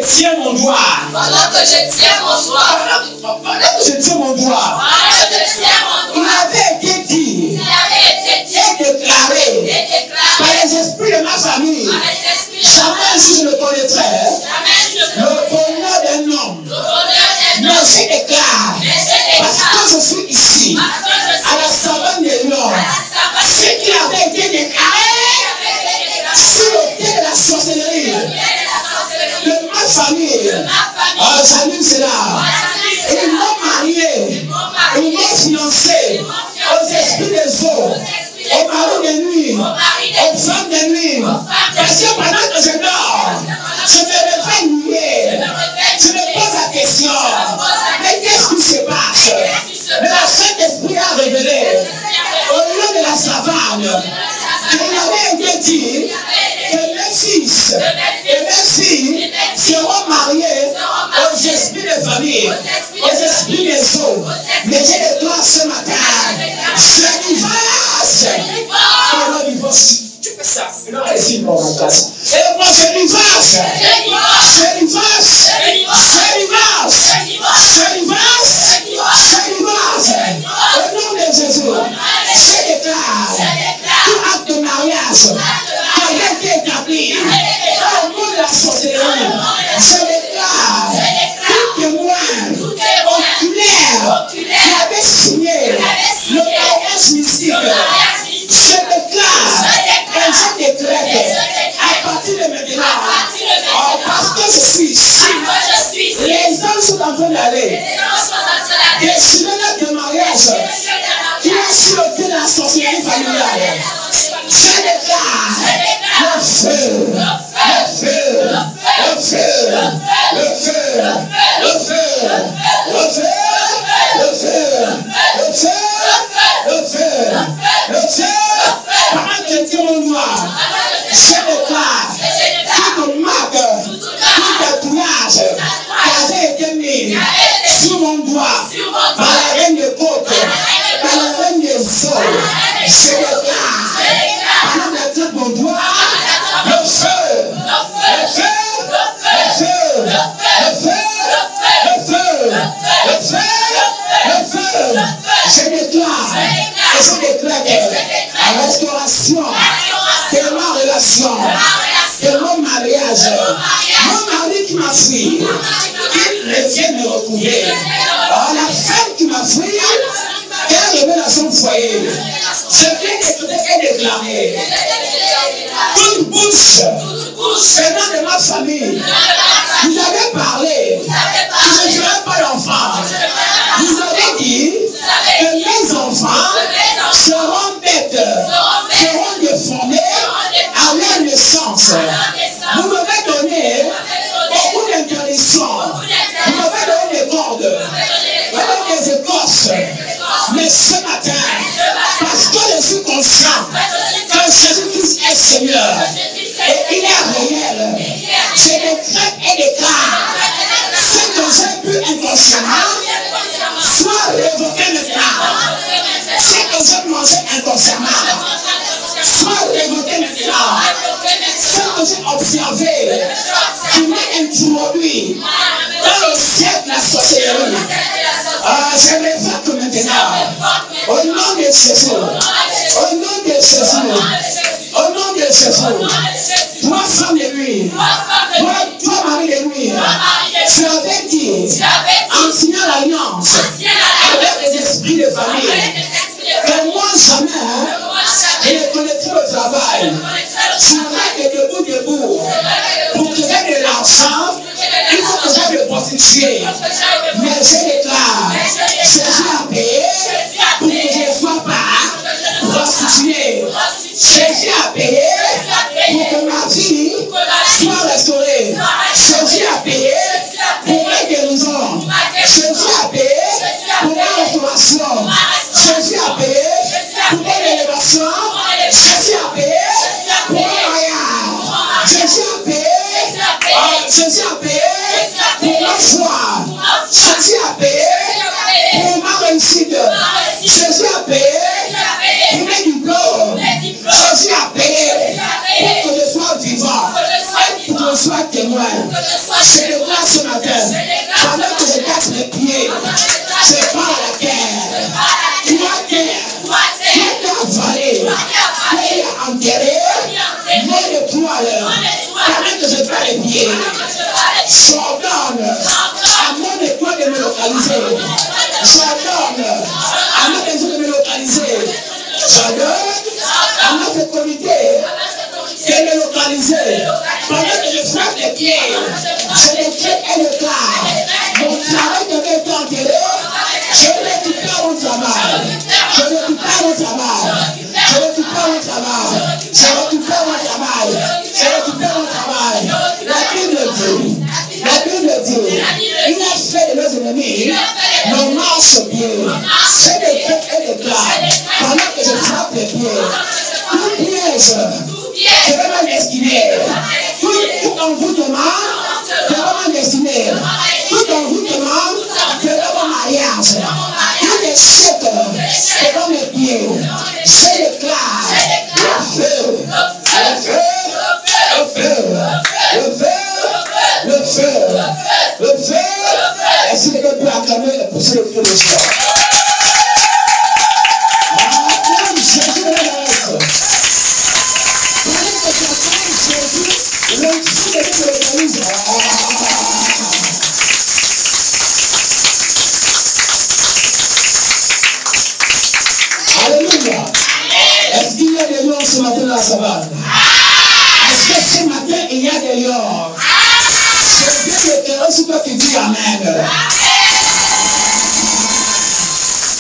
tiens mon doigt. Pendant que je tiens mon doigt. Pendant que je tiens mon doigt. Il avait été dit. Et déclaré. Par les esprits de ma famille. Jamais je ne connaîtrai le bonheur d'un homme. Mais je déclare. Parce que je suis ici. À la savane des lions. Ce qui avait été déclaré. Sur le pied de la sorcellerie. De ma famille. J'allume cela. Ils m'ont marié. Ils m'ont financé. Aux esprits des eaux. Aux maris de nuit. Aux femmes de nuit. Parce que pendant que je dors, je me réveille nuée. Je me pose la question. Mais qu'est-ce qui se passe? Mais la Saint-Esprit a révélé. Au lieu de la savane. Il avait été dit que mes fils et mes filles seront mariés aux esprits de famille, aux esprits des eaux. Mais je déclare ce matin, je divorce. Tu fais ça. Non, ici, mon matin. Et moi, je divorce. Je divorce. Je divorce. Je divorce. Je divorce. Au nom de Jésus, je déclare tout acte de mariage qui avait été établi au nom de la sorcellerie. Je déclare tout témoin oculaire qui avait signé le mariage mystique. Je déclare et je décrète à partir de maintenant, parce que je suis ici, les hommes sont en train d'aller déchirer l'acte de mariage qui est sur le pied de la sorcellerie familiale. Je déclare le feu, le feu, le feu, le feu, le feu, le feu, le feu, le feu, le feu, le feu. Pendant que tu mon doigt, je déclare toute marque, tout tatouage qui avait été mis sur mon doigt par la reine de côte, par la reine des eaux. Je déclare pendant que tu mon doigt, le feu, le feu, le feu, le feu, le feu, le feu, le feu. Je déclare et je déclare la restauration de ma relation, de mon mariage, mon mari qui m'a fui, qu'il revienne me retrouver. La femme qui m'a fui, qu'elle revienne à son foyer. Je viens d'écouter et déclarer toute bouche venant de ma famille. Vous avez parlé que je ne ferai pas d'enfant. Vous avez dit que mes enfants seront bêtes, seront déformés à leur naissance. Vous m'avez donné beaucoup d'interdictions. Vous m'avez donné des cordes, vous m'avez des écorces. Mais ce matin, parce que je suis conscient que Jésus-Christ est Seigneur et il est réel, je décrète et déclare ce que j'ai pu inconsciemment soit révoqué maintenant. Ce que j'ai mangé inconsciemment soit révoqué maintenant. Ce que j'ai observé qui m'a introduit dans le ciel de la sorcellerie, je révoque maintenant. Au nom de Jésus, au nom de Jésus, au nom de Jésus, toi femme de nuit, toi mari de nuit, tu avais dit en signant l'alliance avec les esprits de famille que moi jamais je ne connaîtrai le travail. Tu aurais que debout pour que j'aie de l'argent, il faut que j'aille me prostituer. Mais je déclare, Jésus a payé pour que je ne sois pas prostitué. Jésus a payé pour que ma vie soit restaurée. Jésus a payé pour ma guérison. Jésus a payé pour ma restauration. Jésus a payé pour mon élévation. Jésus a payé pour mon mariage. Jésus a payé. Jésus a payé pour ma foi. Jésus a payé pour ma réussite. Jésus a payé pour mes diplômes. Jésus a payé pour que je sois vivant, pour que je sois témoin. Je déclare ce matin, pendant que je casse les pieds, je pars à la guerre. Toi, terre, qui t'a avalé, qui a enterré, mon étoile, pendant que je perds les pieds, j'ordonne à mon étoile de me localiser. J'ordonne à ma maison de me localiser. J'ordonne à notre comité de me localiser. Pendant que je frappe les pieds, je décrète et déclare. Mon travail devait être enterré. Je ne récupère mon travail. Je ne récupère mon travail. Je récupère mon travail. Je récupère mon travail. Je récupère mon travail. La Bible dit, il a fait de nos ennemis nos marche-pieds. Je décrète et déclare. Pendant que je frappe les pieds, tout piège de ma destinée, tout envoûtement de ma destinée, tout envoûtement de mon mariage, tout échec de mes pieds, je déclare le feu, le feu, le feu, le feu, le feu, le feu. Est-ce que quelqu'un peut acclamer et pousser le feu de Dieu? Alléluia. Est-ce qu'il y a des lions ce matin dans la savane? Est-ce que ce matin il y a des lions? Je vais déclarer sur toi qui dit Amen.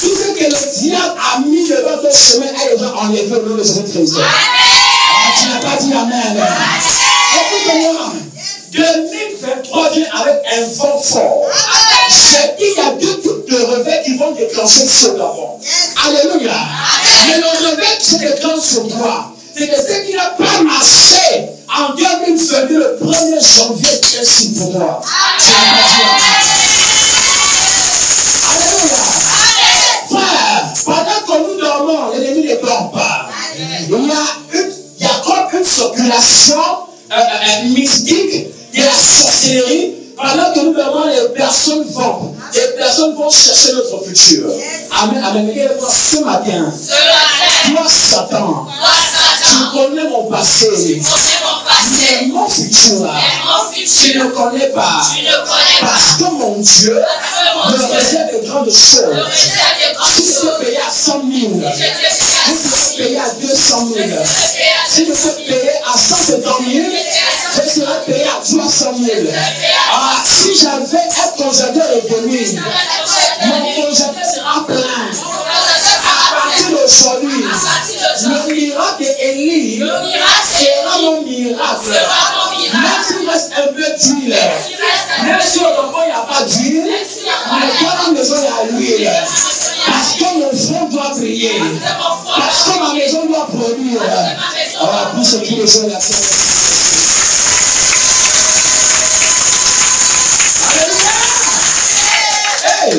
Tout ce que le diable a mis devant ton chemin est déjà enlevé au nom de Jésus-Christ. Tu n'as pas dit Amen. Écoute-moi. 2023 vient avec un vent fort. J'ai dit, il y a deux types de réveils qui vont déclencher sur la vent. Alléluia. Mais le réveil qui se déclenche sur toi, c'est que ce qui n'a pas marché en 2022, le 1er janvier, est signe pour toi. Tu n'as pas dit Alléluia. Frère, pendant que nous dormons, l'ennemi ne dort pas. Il y a comme une circulation mystique de la sorcellerie. Pendant que nous dormons, les personnes vont chercher notre futur. Amen. Amen. Ce matin, toi Satan, tu connais mon passé, mais mon futur là, tu ne connais pas. Parce que mon Dieu me réserve de grandes choses. Si je peux payer à 100 000, si je peux payer à 200 000, si je peux payer à 150 000, je serai payé à 300 000. Si j'avais un congélateur de nuit, mon congélateur sera plein. À partir d'aujourd'hui, le miracle d'Élie sera mon miracle. Même s'il reste un peu d'huile, même si au moment il n'y a pas d'huile, mais dans la maison il y a l'huile. Parce que mon front doit briller. Parce que ma maison doit produire. Pour ce qui est de la Hey!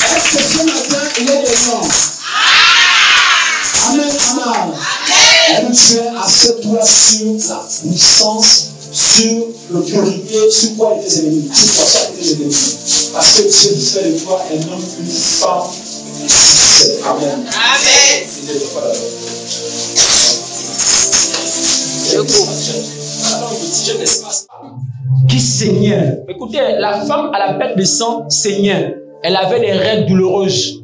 Est-ce que ce matin, il y a des gens? Amen, amen. Amen. Tu es assieds-toi sur la puissance, sur l'autorité, sur quoi il est tes ennemis. Sur quoi ça tes ennemis. Parce que Dieu fait de toi un homme, une femme de succès. Amen. Amen. Qui saignait. Écoutez, la femme à la perte de sang saignait. Elle avait des règles douloureuses.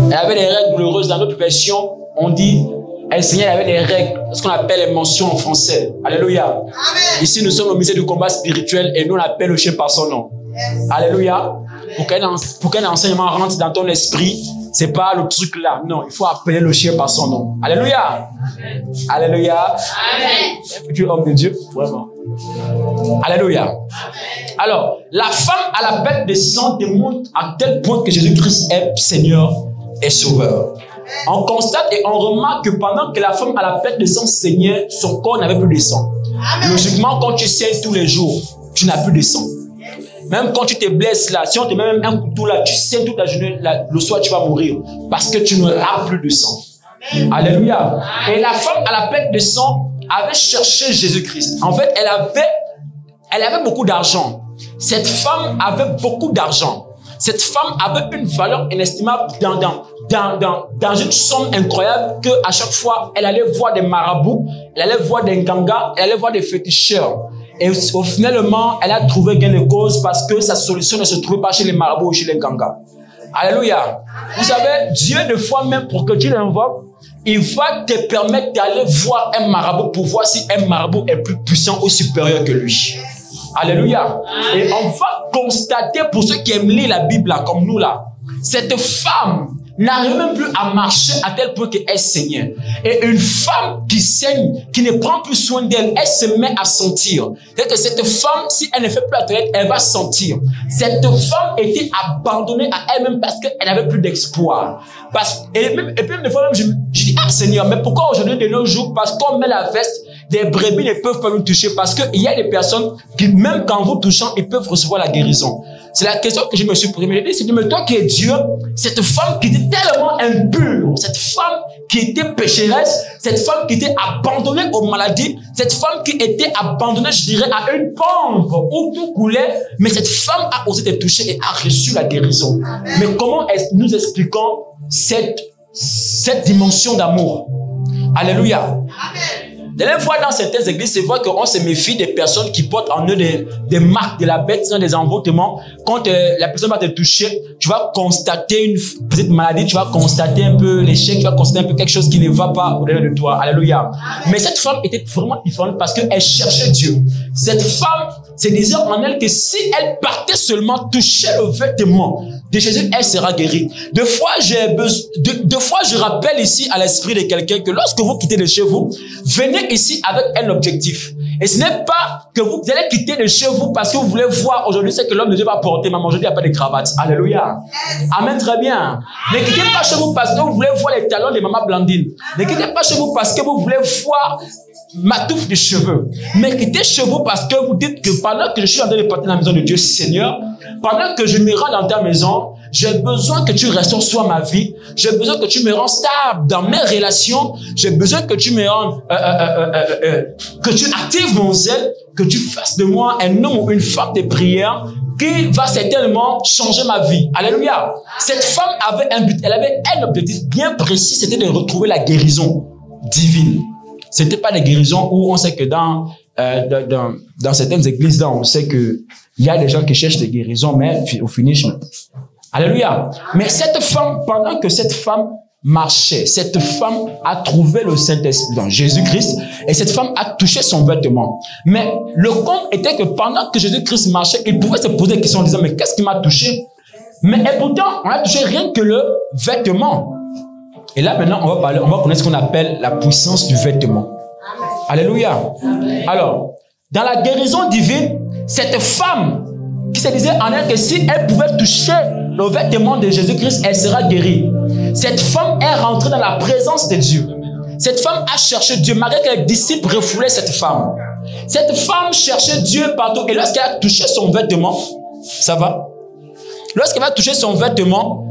Elle avait des règles douloureuses. Dans notre version, on dit, elle saignait, elle avait des règles. Ce qu'on appelle les mentions en français. Alléluia. Amen. Ici, nous sommes au musée du combat spirituel et nous, on appelle le chien par son nom. Yes. Alléluia. Pour qu'un enseignement rentre dans ton esprit, c'est pas le truc là. Non, il faut appeler le chien par son nom. Alléluia. Amen. Alléluia. Amen. Un futur homme de Dieu, vraiment. Alléluia. Amen. Alors, la femme à la perte de sang démontre à tel point que Jésus-Christ est Seigneur et Sauveur. On constate et on remarque que pendant que la femme à la perte de sang saignait, son corps n'avait plus de sang. Amen. Logiquement, quand tu saignes tous les jours, tu n'as plus de sang. Même quand tu te blesses là, si on te met même un couteau là, tu saignes toute la journée, là, le soir tu vas mourir. Parce que tu n'auras plus de sang. Amen. Alléluia. Et la femme à la perte de sang avait cherché Jésus-Christ. En fait, elle avait beaucoup d'argent. Cette femme avait beaucoup d'argent. Cette femme avait une valeur inestimable dans une somme incroyable que à chaque fois, elle allait voir des marabouts, elle allait voir des gangas, elle allait voir des féticheurs. Et finalement, elle a trouvé gain de cause parce que sa solution ne se trouvait pas chez les marabouts ou chez les gangas. Alléluia. Vous savez, Dieu, des fois même, pour que tu l'invoques, il va te permettre d'aller voir un marabout pour voir si un marabout est plus puissant ou supérieur que lui. Alléluia. Et on va constater, pour ceux qui aiment lire la Bible là, comme nous là, cette femme n'arrive même plus à marcher à tel point qu'elle saignait. Et une femme qui saigne, qui ne prend plus soin d'elle, elle se met à sentir. C'est-à-dire que cette femme, si elle ne fait plus la toilette, elle va sentir. Cette femme était abandonnée à elle-même parce qu'elle n'avait plus d'espoir. Et puis des fois même, je dis, ah Seigneur, mais pourquoi aujourd'hui de nos jours, parce qu'on met la veste, des brebis ne peuvent pas nous toucher parce qu'il y a des personnes qui, même quand vous touchant, ils peuvent recevoir la guérison. C'est la question que je me suis posée. Je me dis, mais toi qui es Dieu, cette femme qui était tellement impure, cette femme qui était pécheresse, cette femme qui était abandonnée aux maladies, cette femme qui était abandonnée, je dirais, à une pompe où tout coulait, mais cette femme a osé te toucher et a reçu la guérison. Amen. Mais comment nous expliquons cette dimension d'amour? Alléluia. Amen. De la fois dans certaines églises, c'est vrai qu'on se méfie des personnes qui portent en eux des marques de la bête, des envoûtements. Quand la personne va te toucher, tu vas constater une petite maladie, tu vas constater un peu l'échec, tu vas constater un peu quelque chose qui ne va pas au-delà de toi. Alléluia. Mais cette femme était vraiment différente parce qu'elle cherchait Dieu. Cette femme se disait en elle que si elle partait seulement toucher le vêtement de Jésus, elle sera guérie. Deux fois, je rappelle ici à l'esprit de quelqu'un que lorsque vous quittez de chez vous, venez ici avec un objectif. Et ce n'est pas que vous allez quitter de chez vous parce que vous voulez voir aujourd'hui ce que l'homme de Dieu va porter. Maman, aujourd'hui, il n'y a pas de cravate. Alléluia. Amen, très bien. Ne quittez pas chez vous parce que vous voulez voir les talons de maman Blandine. Ne quittez pas chez vous parce que vous voulez voir ma touffe de cheveux. Mais quittez chez vous parce que vous dites que pendant que je suis en train de porter dans la maison de Dieu, Seigneur, pendant que je me rends dans ta maison, j'ai besoin que tu restaures soit ma vie. J'ai besoin que tu me rends stable dans mes relations. J'ai besoin que tu me rendes, que tu actives mon zèle, que tu fasses de moi un homme ou une femme de prière qui va certainement changer ma vie. Alléluia. Cette femme avait un but, elle avait un objectif bien précis, c'était de retrouver la guérison divine. C'était pas des guérisons où on sait que dans certaines églises, là, on sait que il y a des gens qui cherchent des guérisons, mais au finish, alléluia. Mais cette femme, pendant que cette femme marchait, cette femme a trouvé le Saint-Esprit dans Jésus-Christ et cette femme a touché son vêtement. Mais le compte était que pendant que Jésus-Christ marchait, il pouvait se poser des questions en disant, mais qu'est-ce qui m'a touché? Mais et pourtant, on a touché rien que le vêtement. Et là, maintenant, on va connaître ce qu'on appelle la puissance du vêtement. Alléluia. Amen. Alors, dans la guérison divine, cette femme qui se disait en elle que si elle pouvait toucher le vêtement de Jésus-Christ, elle sera guérie. Cette femme est rentrée dans la présence de Dieu. Cette femme a cherché Dieu, malgré que les disciples refoulaient cette femme. Cette femme cherchait Dieu partout. Et lorsqu'elle a touché son vêtement, ça va? Lorsqu'elle va toucher son vêtement,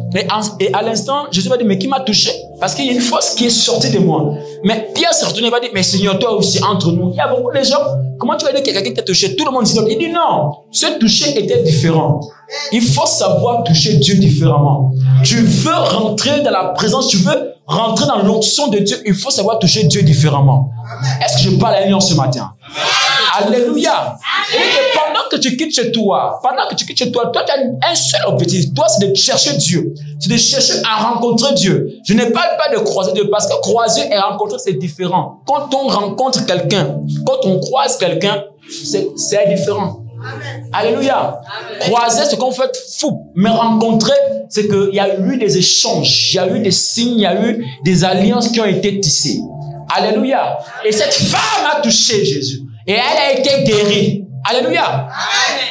et à l'instant, Jésus va dire, mais qui m'a touché? Parce qu'il y a une force qui est sortie de moi. Mais Pierre s'est retourné et va dire, mais Seigneur, toi aussi, entre nous, il y a beaucoup de gens. Comment tu vas dire que quelqu'un t'a touché? Tout le monde dit non. Il dit non. Ce toucher était différent. Il faut savoir toucher Dieu différemment. Tu veux rentrer dans la présence, tu veux rentrer dans l'onction de Dieu, il faut savoir toucher Dieu différemment. Est-ce que je parle à l'union ce matin? Alléluia. Et pendant que tu quittes chez toi, tu as un seul objectif. Toi, c'est de chercher Dieu. C'est de chercher à rencontrer Dieu. Je ne parle pas de croiser Dieu parce que croiser et rencontrer, c'est différent. Quand on rencontre quelqu'un, quand on croise quelqu'un, c'est différent. Amen. Alléluia. Amen. Croiser, c'est qu'on fait fou. Mais rencontrer, c'est qu'il y a eu des échanges, il y a eu des signes, il y a eu des alliances qui ont été tissées. Alléluia. Et cette femme a touché Jésus. Et elle a été guérie. Alléluia.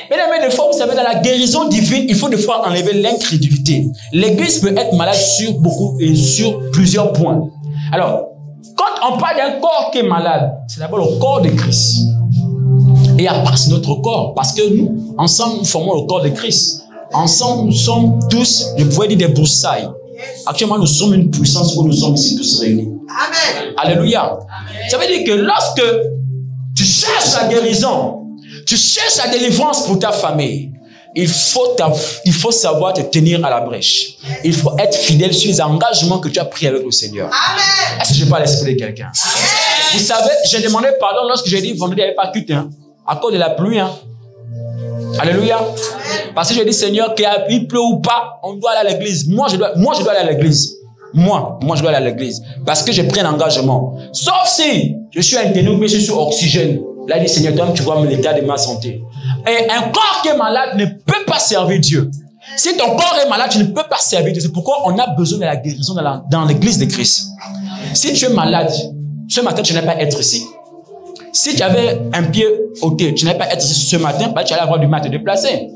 Mais des fois, vous savez, dans la guérison divine, il faut des fois enlever l'incrédulité. L'église peut être malade sur beaucoup et sur plusieurs points. Alors, quand on parle d'un corps qui est malade, c'est d'abord le corps de Christ. Et après, c'est notre corps. Parce que nous, ensemble, nous formons le corps de Christ. Ensemble, nous sommes tous, je pourrais dire, des broussailles. Actuellement, nous sommes une puissance où nous sommes ici tous réunis. Amen. Alléluia. Amen. Ça veut dire que lorsque tu cherches la guérison, tu cherches la délivrance pour ta famille, il faut savoir te tenir à la brèche. Il faut être fidèle sur les engagements que tu as pris avec le Seigneur. Est-ce que je parle à l'esprit de quelqu'un? Vous savez, j'ai demandé pardon lorsque j'ai dit vendredi, il n'y avait pas culte, hein, à cause de la pluie. Hein. Alléluia. Parce que j'ai dit, Seigneur, qu'il pleut ou pas, on doit aller à l'église. Moi, je dois aller à l'église. Moi, je dois aller à l'église. Parce que j'ai pris un engagement. Sauf si je suis interne, mais je suis sur oxygène. Là, il dit, Seigneur, toi, tu vois l'état de ma santé. Et un corps qui est malade ne peut pas servir Dieu. Si ton corps est malade, tu ne peux pas servir Dieu. C'est pourquoi on a besoin de la guérison dans l'église de Christ. Si tu es malade, ce matin, tu n'as pas à être ici. Si tu avais un pied ôté, tu n'as pas à être ici ce matin, tu allais avoir du mal à te déplacer.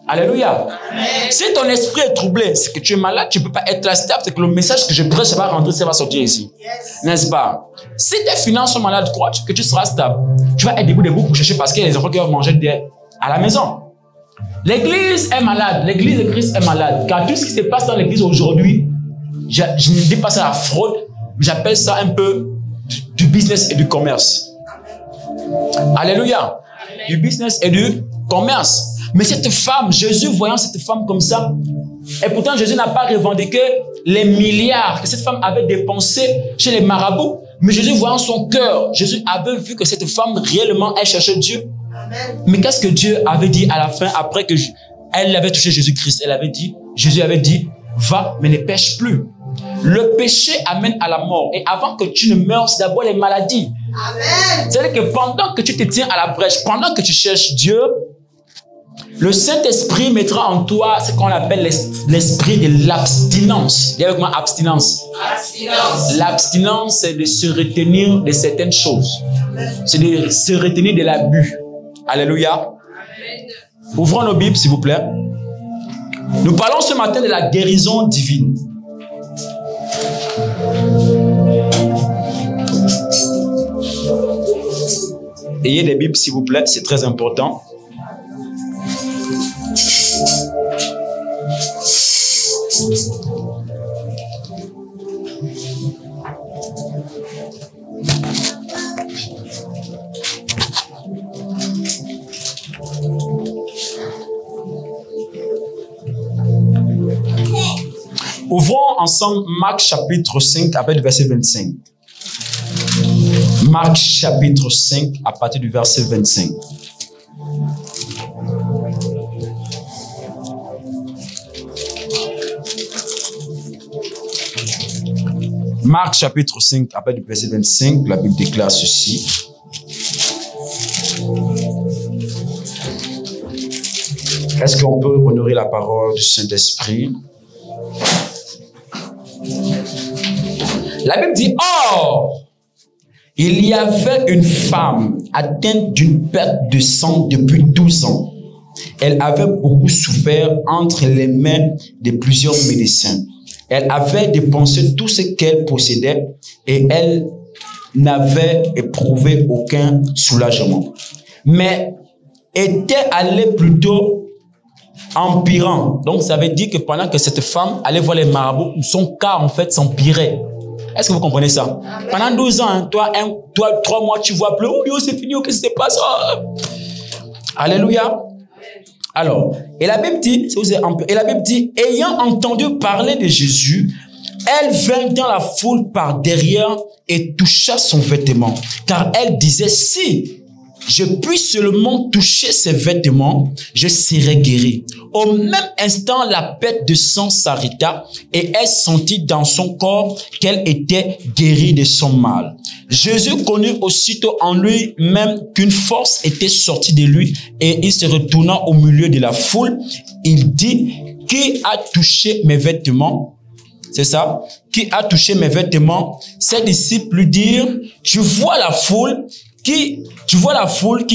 Alléluia. Amen. Si ton esprit est troublé, c'est que tu es malade, tu ne peux pas être là stable, c'est que le message que je prêche, ça va rentrer, ça va sortir ici. Yes. N'est-ce pas? Si tes finances sont malades, crois que tu seras stable. Tu vas être debout pour chercher parce qu'il y a des enfants qui vont manger à la maison. L'église est malade, l'église de Christ est malade. Car tout ce qui se passe dans l'église aujourd'hui, je ne dis pas ça la fraude, mais j'appelle ça un peu du business et du commerce. Alléluia. Amen. Du business et du commerce. Mais cette femme, Jésus voyant cette femme comme ça, et pourtant Jésus n'a pas revendiqué les milliards que cette femme avait dépensés chez les marabouts, mais Jésus voyant son cœur, Jésus avait vu que cette femme réellement, elle cherchait Dieu. Amen. Mais qu'est-ce que Dieu avait dit à la fin, après que elle avait touché Jésus-Christ? Jésus avait dit, va, mais ne pêche plus. Le péché amène à la mort. Et avant que tu ne meurs, c'est d'abord les maladies. C'est-à-dire que pendant que tu te tiens à la brèche, pendant que tu cherches Dieu, le Saint-Esprit mettra en toi ce qu'on appelle l'esprit de l'abstinence. Dis avec moi, abstinence. L'abstinence, c'est de se retenir de certaines choses. C'est de se retenir de l'abus. Alléluia. Amen. Ouvrons nos Bibles, s'il vous plaît. Nous parlons ce matin de la guérison divine. Ayez des Bibles, s'il vous plaît, c'est très important. Ouvrons ensemble Marc chapitre 5 à partir du verset 25. Marc chapitre 5 à partir du verset 25. Marc chapitre 5 à partir du verset 25, la Bible déclare ceci. Est-ce qu'on peut honorer la parole du Saint-Esprit? La Bible dit, or, il y avait une femme atteinte d'une perte de sang depuis 12 ans. Elle avait beaucoup souffert entre les mains de plusieurs médecins. Elle avait dépensé tout ce qu'elle possédait et elle n'avait éprouvé aucun soulagement. Mais était allée plutôt empirant. Donc, ça veut dire que pendant que cette femme allait voir les marabouts, son cas, en fait, s'empirait. Est-ce que vous comprenez ça? Amen. Pendant 12 ans, hein, toi, 3 mois, tu vois plus. Oh, c'est fini, qu'est-ce qui se passe? Oh. Alléluia. Alors, et la Bible dit, ayant entendu parler de Jésus, elle vint dans la foule par derrière et toucha son vêtement. Car elle disait, si je puis seulement toucher ses vêtements, je serai guéri. Au même instant, la perte de sang s'arrêta et elle sentit dans son corps qu'elle était guérie de son mal. Jésus connut aussitôt en lui-même qu'une force était sortie de lui et il se retourna au milieu de la foule. Il dit, qui a touché mes vêtements? C'est ça? Qui a touché mes vêtements? Ses disciples lui dirent, tu vois la foule qui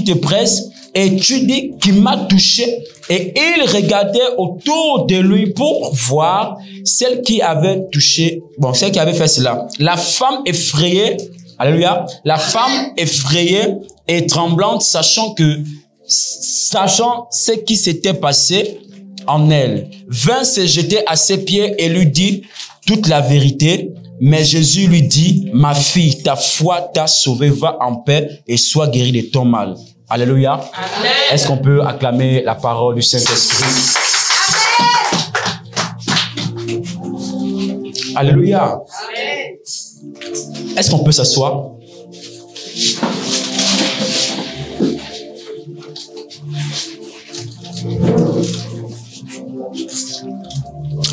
te presse et tu dis qui m'a touché. Et il regardait autour de lui pour voir celle qui avait touché, celle qui avait fait cela. La femme effrayée, alléluia, la femme effrayée et tremblante, sachant ce qui s'était passé en elle, vint se jeter à ses pieds et lui dit toute la vérité. Mais Jésus lui dit, ma fille, ta foi t'a sauvée, va en paix et sois guérie de ton mal. Alléluia. Est-ce qu'on peut acclamer la parole du Saint-Esprit? Alléluia. Est-ce qu'on peut s'asseoir?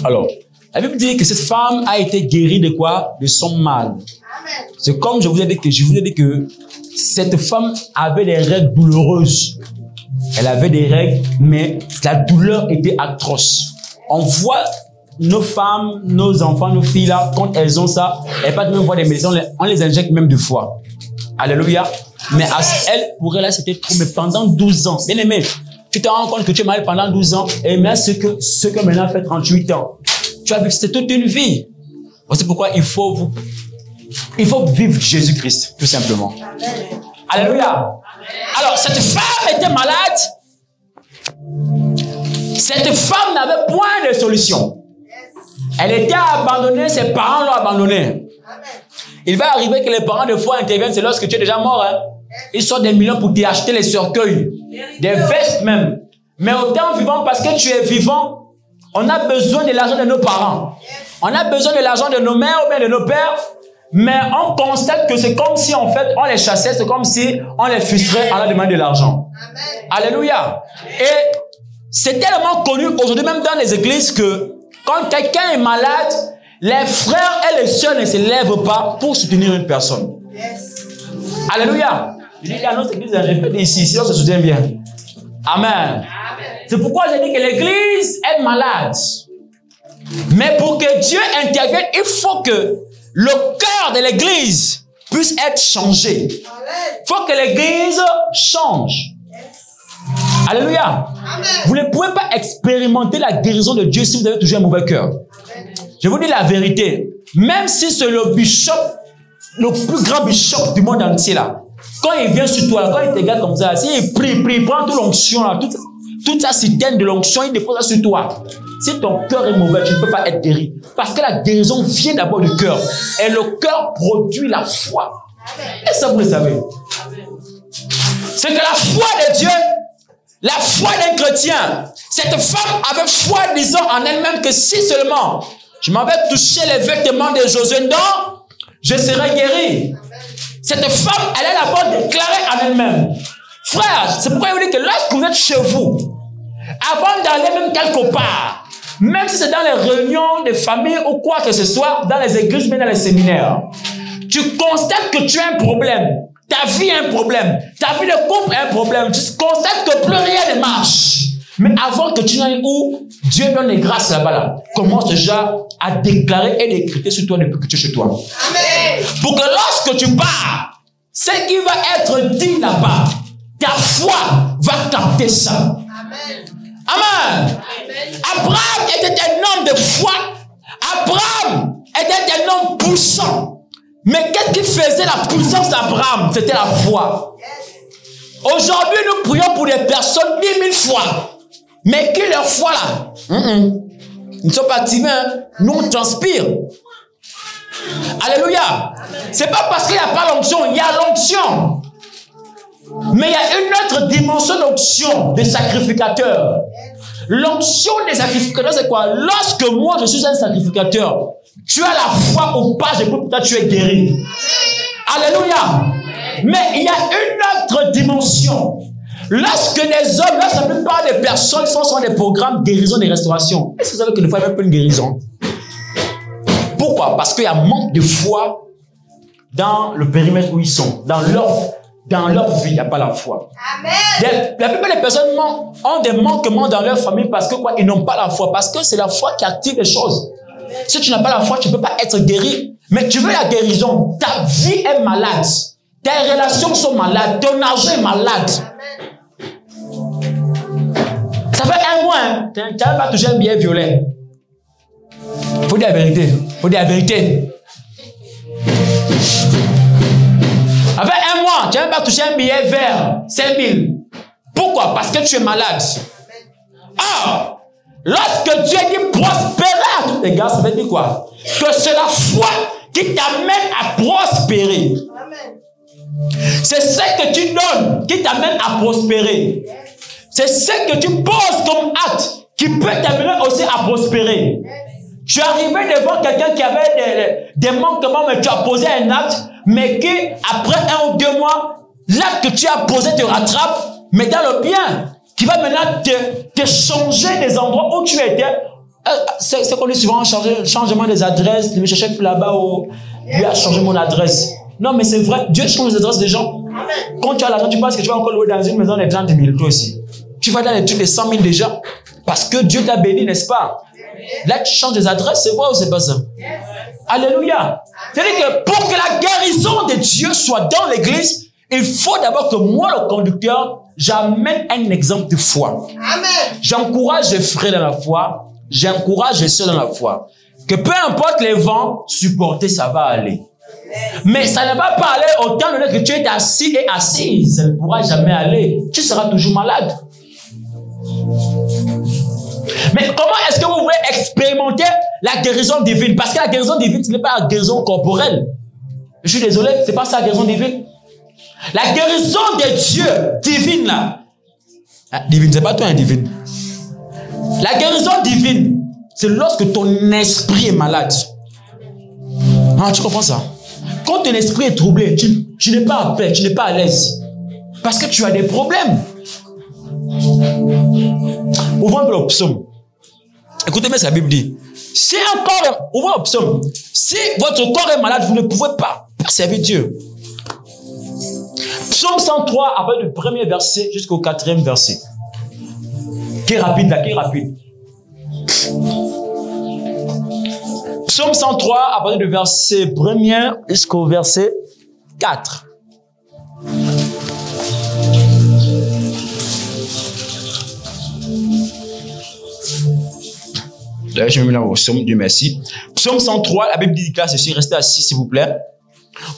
Alors, la Bible dit que cette femme a été guérie de quoi? De son mal. C'est comme je vous ai dit que cette femme avait des règles douloureuses. Elle avait des règles, mais la douleur était atroce. On voit nos femmes, nos enfants, nos filles là, quand elles ont ça, elles pas même voir des médecins, on les injecte même deux fois. Alléluia. Mais elle, pour elle, là, c'était trop. Mais pendant 12 ans, bien aimé, tu te rends compte que tu es malade pendant 12 ans, et maintenant ce que maintenant fait 38 ans. Tu as vu que c'est toute une vie. C'est pourquoi il faut vivre Jésus-Christ, tout simplement. Amen. Alléluia. Amen. Alors, cette femme était malade. Cette femme n'avait point de solution. Elle était abandonnée, ses parents l'ont abandonnée. Il va arriver que les parents de foi interviennent, c'est lorsque tu es déjà mort. Hein? Ils sortent des millions pour t'acheter les cercueils, des vestes même. Mais au temps vivant, parce que tu es vivant, on a besoin de l'argent de nos parents. On a besoin de l'argent de nos mères ou bien de nos pères. Mais on constate que c'est comme si en fait on les chassait, c'est comme si on les frustrait en leur demandant de l'argent. Alléluia. Et c'est tellement connu aujourd'hui même dans les églises que quand quelqu'un est malade, les frères et les sœurs ne se lèvent pas pour soutenir une personne. Alléluia. Je dis dans notre église, je répète ici, si on se soutient bien. Amen. C'est pourquoi je dis que l'église est malade. Mais pour que Dieu intervienne, il faut que le cœur de l'église puisse être changé. Il faut que l'église change. Alléluia. Vous ne pouvez pas expérimenter la guérison de Dieu si vous avez toujours un mauvais cœur. Je vous dis la vérité. Même si c'est le bishop, le plus grand bishop du monde entier là, quand il vient sur toi, quand il te regarde comme ça, s'il prie, il prend toute l'onction là, toute sa citerne de l'onction, il dépose ça sur toi. Si ton cœur est mauvais, tu ne peux pas être guéri. Parce que la guérison vient d'abord du cœur. Et le cœur produit la foi. Et ça, vous le savez. C'est que la foi de Dieu, la foi d'un chrétien, cette femme avait foi disant en elle-même que si seulement je m'avais touché les vêtements de Josué, non, je serais guéri. Cette femme, elle a d'abord déclaré en elle-même. Frère, c'est pourquoi il vous dit que lorsque vous êtes chez vous, avant d'aller même quelque part, même si c'est dans les réunions de famille ou quoi que ce soit, dans les églises, mais dans les séminaires, tu constates que tu as un problème. Ta vie a un problème. Ta vie de couple a un problème. Tu constates que plus rien ne marche. Mais avant que tu n'ailles où Dieu donne les grâces là-bas, là, commence déjà à déclarer et décréter sur toi depuis que tu es chez toi. Amen. Pour que lorsque tu pars, ce qui va être dit là-bas, ta foi va capter ça. Amen. Amen. Abraham était un homme de foi. Abraham était un homme puissant. Mais qu'est-ce qui faisait la puissance d'Abraham? C'était la foi. Aujourd'hui, nous prions pour des personnes 10 000 fois. Mais qui leur foi là? Ils ne sont pas activés. Hein? Nous, on transpire. Alléluia. C'est pas parce qu'il n'y a pas l'onction. Il y a l'onction. Mais il y a une autre dimension d'onction des sacrificateurs. L'onction des sacrificateurs, c'est quoi? Lorsque moi, je suis un sacrificateur, tu as la foi ou pas, je peux peut-être tu es guéri. Alléluia. Mais il y a une autre dimension. Lorsque les hommes, lorsque la plupart des personnes sont sur des programmes de guérison et de restauration, est-ce que vous savez qu'il ne faut même pas une guérison? Pourquoi? Parce qu'il y a un manque de foi dans le périmètre où ils sont, dans leur vie, il n'y a pas la foi. Amen. La plupart des personnes ont des manquements dans leur famille parce que quoi? Ils n'ont pas la foi. Parce que c'est la foi qui active les choses. Amen. Si tu n'as pas la foi, tu ne peux pas être guéri. Mais tu veux la guérison. Ta vie est malade. Tes relations sont malades. Ton argent est malade. Amen. Ça fait un mois, hein? Tu n'as pas touché un billet violet. Il faut dire la vérité. Il faut dire la vérité. Avec un mois, tu n'as pas touché un billet vert, 5 000. Pourquoi? Parce que tu es malade. Ah, lorsque Dieu dit prospérer à tous les gars, ça veut dire quoi? Que c'est la foi qui t'amène à prospérer. C'est ce que tu donnes qui t'amène à prospérer. C'est ce que tu poses comme acte qui peut t'amener aussi à prospérer. Tu es arrivé devant quelqu'un qui avait des manquements, mais tu as posé un acte, mais qui, après 1 ou 2 mois, l'acte que tu as posé te rattrape, mais dans le bien, qui va maintenant te changer des endroits où tu étais. C'est qu'on dit souvent changement des adresses, je me cherchais plus là-bas, lui a changé mon adresse. Non, mais c'est vrai, Dieu change les adresses des gens. Quand tu as l'argent, tu penses que tu vas encore louer dans une maison de 30 000, toi aussi. Tu vas dans les trucs de 100 000 déjà, parce que Dieu t'a béni, n'est-ce pas? Là, tu changes des adresses, c'est vrai ou c'est pas ça? Alléluia. C'est-à-dire que pour que la guérison de Dieu soit dans l'église, il faut d'abord que moi, le conducteur, j'amène un exemple de foi. Amen. J'encourage les frères dans la foi, j'encourage les sœurs dans la foi. Que peu importe les vents, supporter, ça va aller. Mais ça ne va pas aller autant donné que tu es assis et assise. Ça ne pourra jamais aller. Tu seras toujours malade. Mais comment est-ce que vous voulez expérimenter la guérison divine? Parce que la guérison divine, ce n'est pas la guérison corporelle. Je suis désolé, ce n'est pas ça la guérison divine. La guérison de Dieu, divine là. Divine, c'est pas toi, hein, divine. La guérison divine, c'est lorsque ton esprit est malade. Ah, tu comprends ça? Quand ton esprit est troublé, tu n'es pas en paix, tu n'es pas à l'aise. Parce que tu as des problèmes. Ouvrons un peu le psaume. Écoutez bien ce que la Bible dit. Si un corps, ouvrez le psaume. Si votre corps est malade, vous ne pouvez pas servir Dieu. Psaume 103, à partir du 1er verset jusqu'au 4e verset. Qui est rapide là, qui est rapide. Psaume 103, à partir du verset 1er jusqu'au verset 4. D'ailleurs, je me mets là au psaume, Dieu merci. Psaume 103, la Bible dit là, ceci, restez assis s'il vous plaît.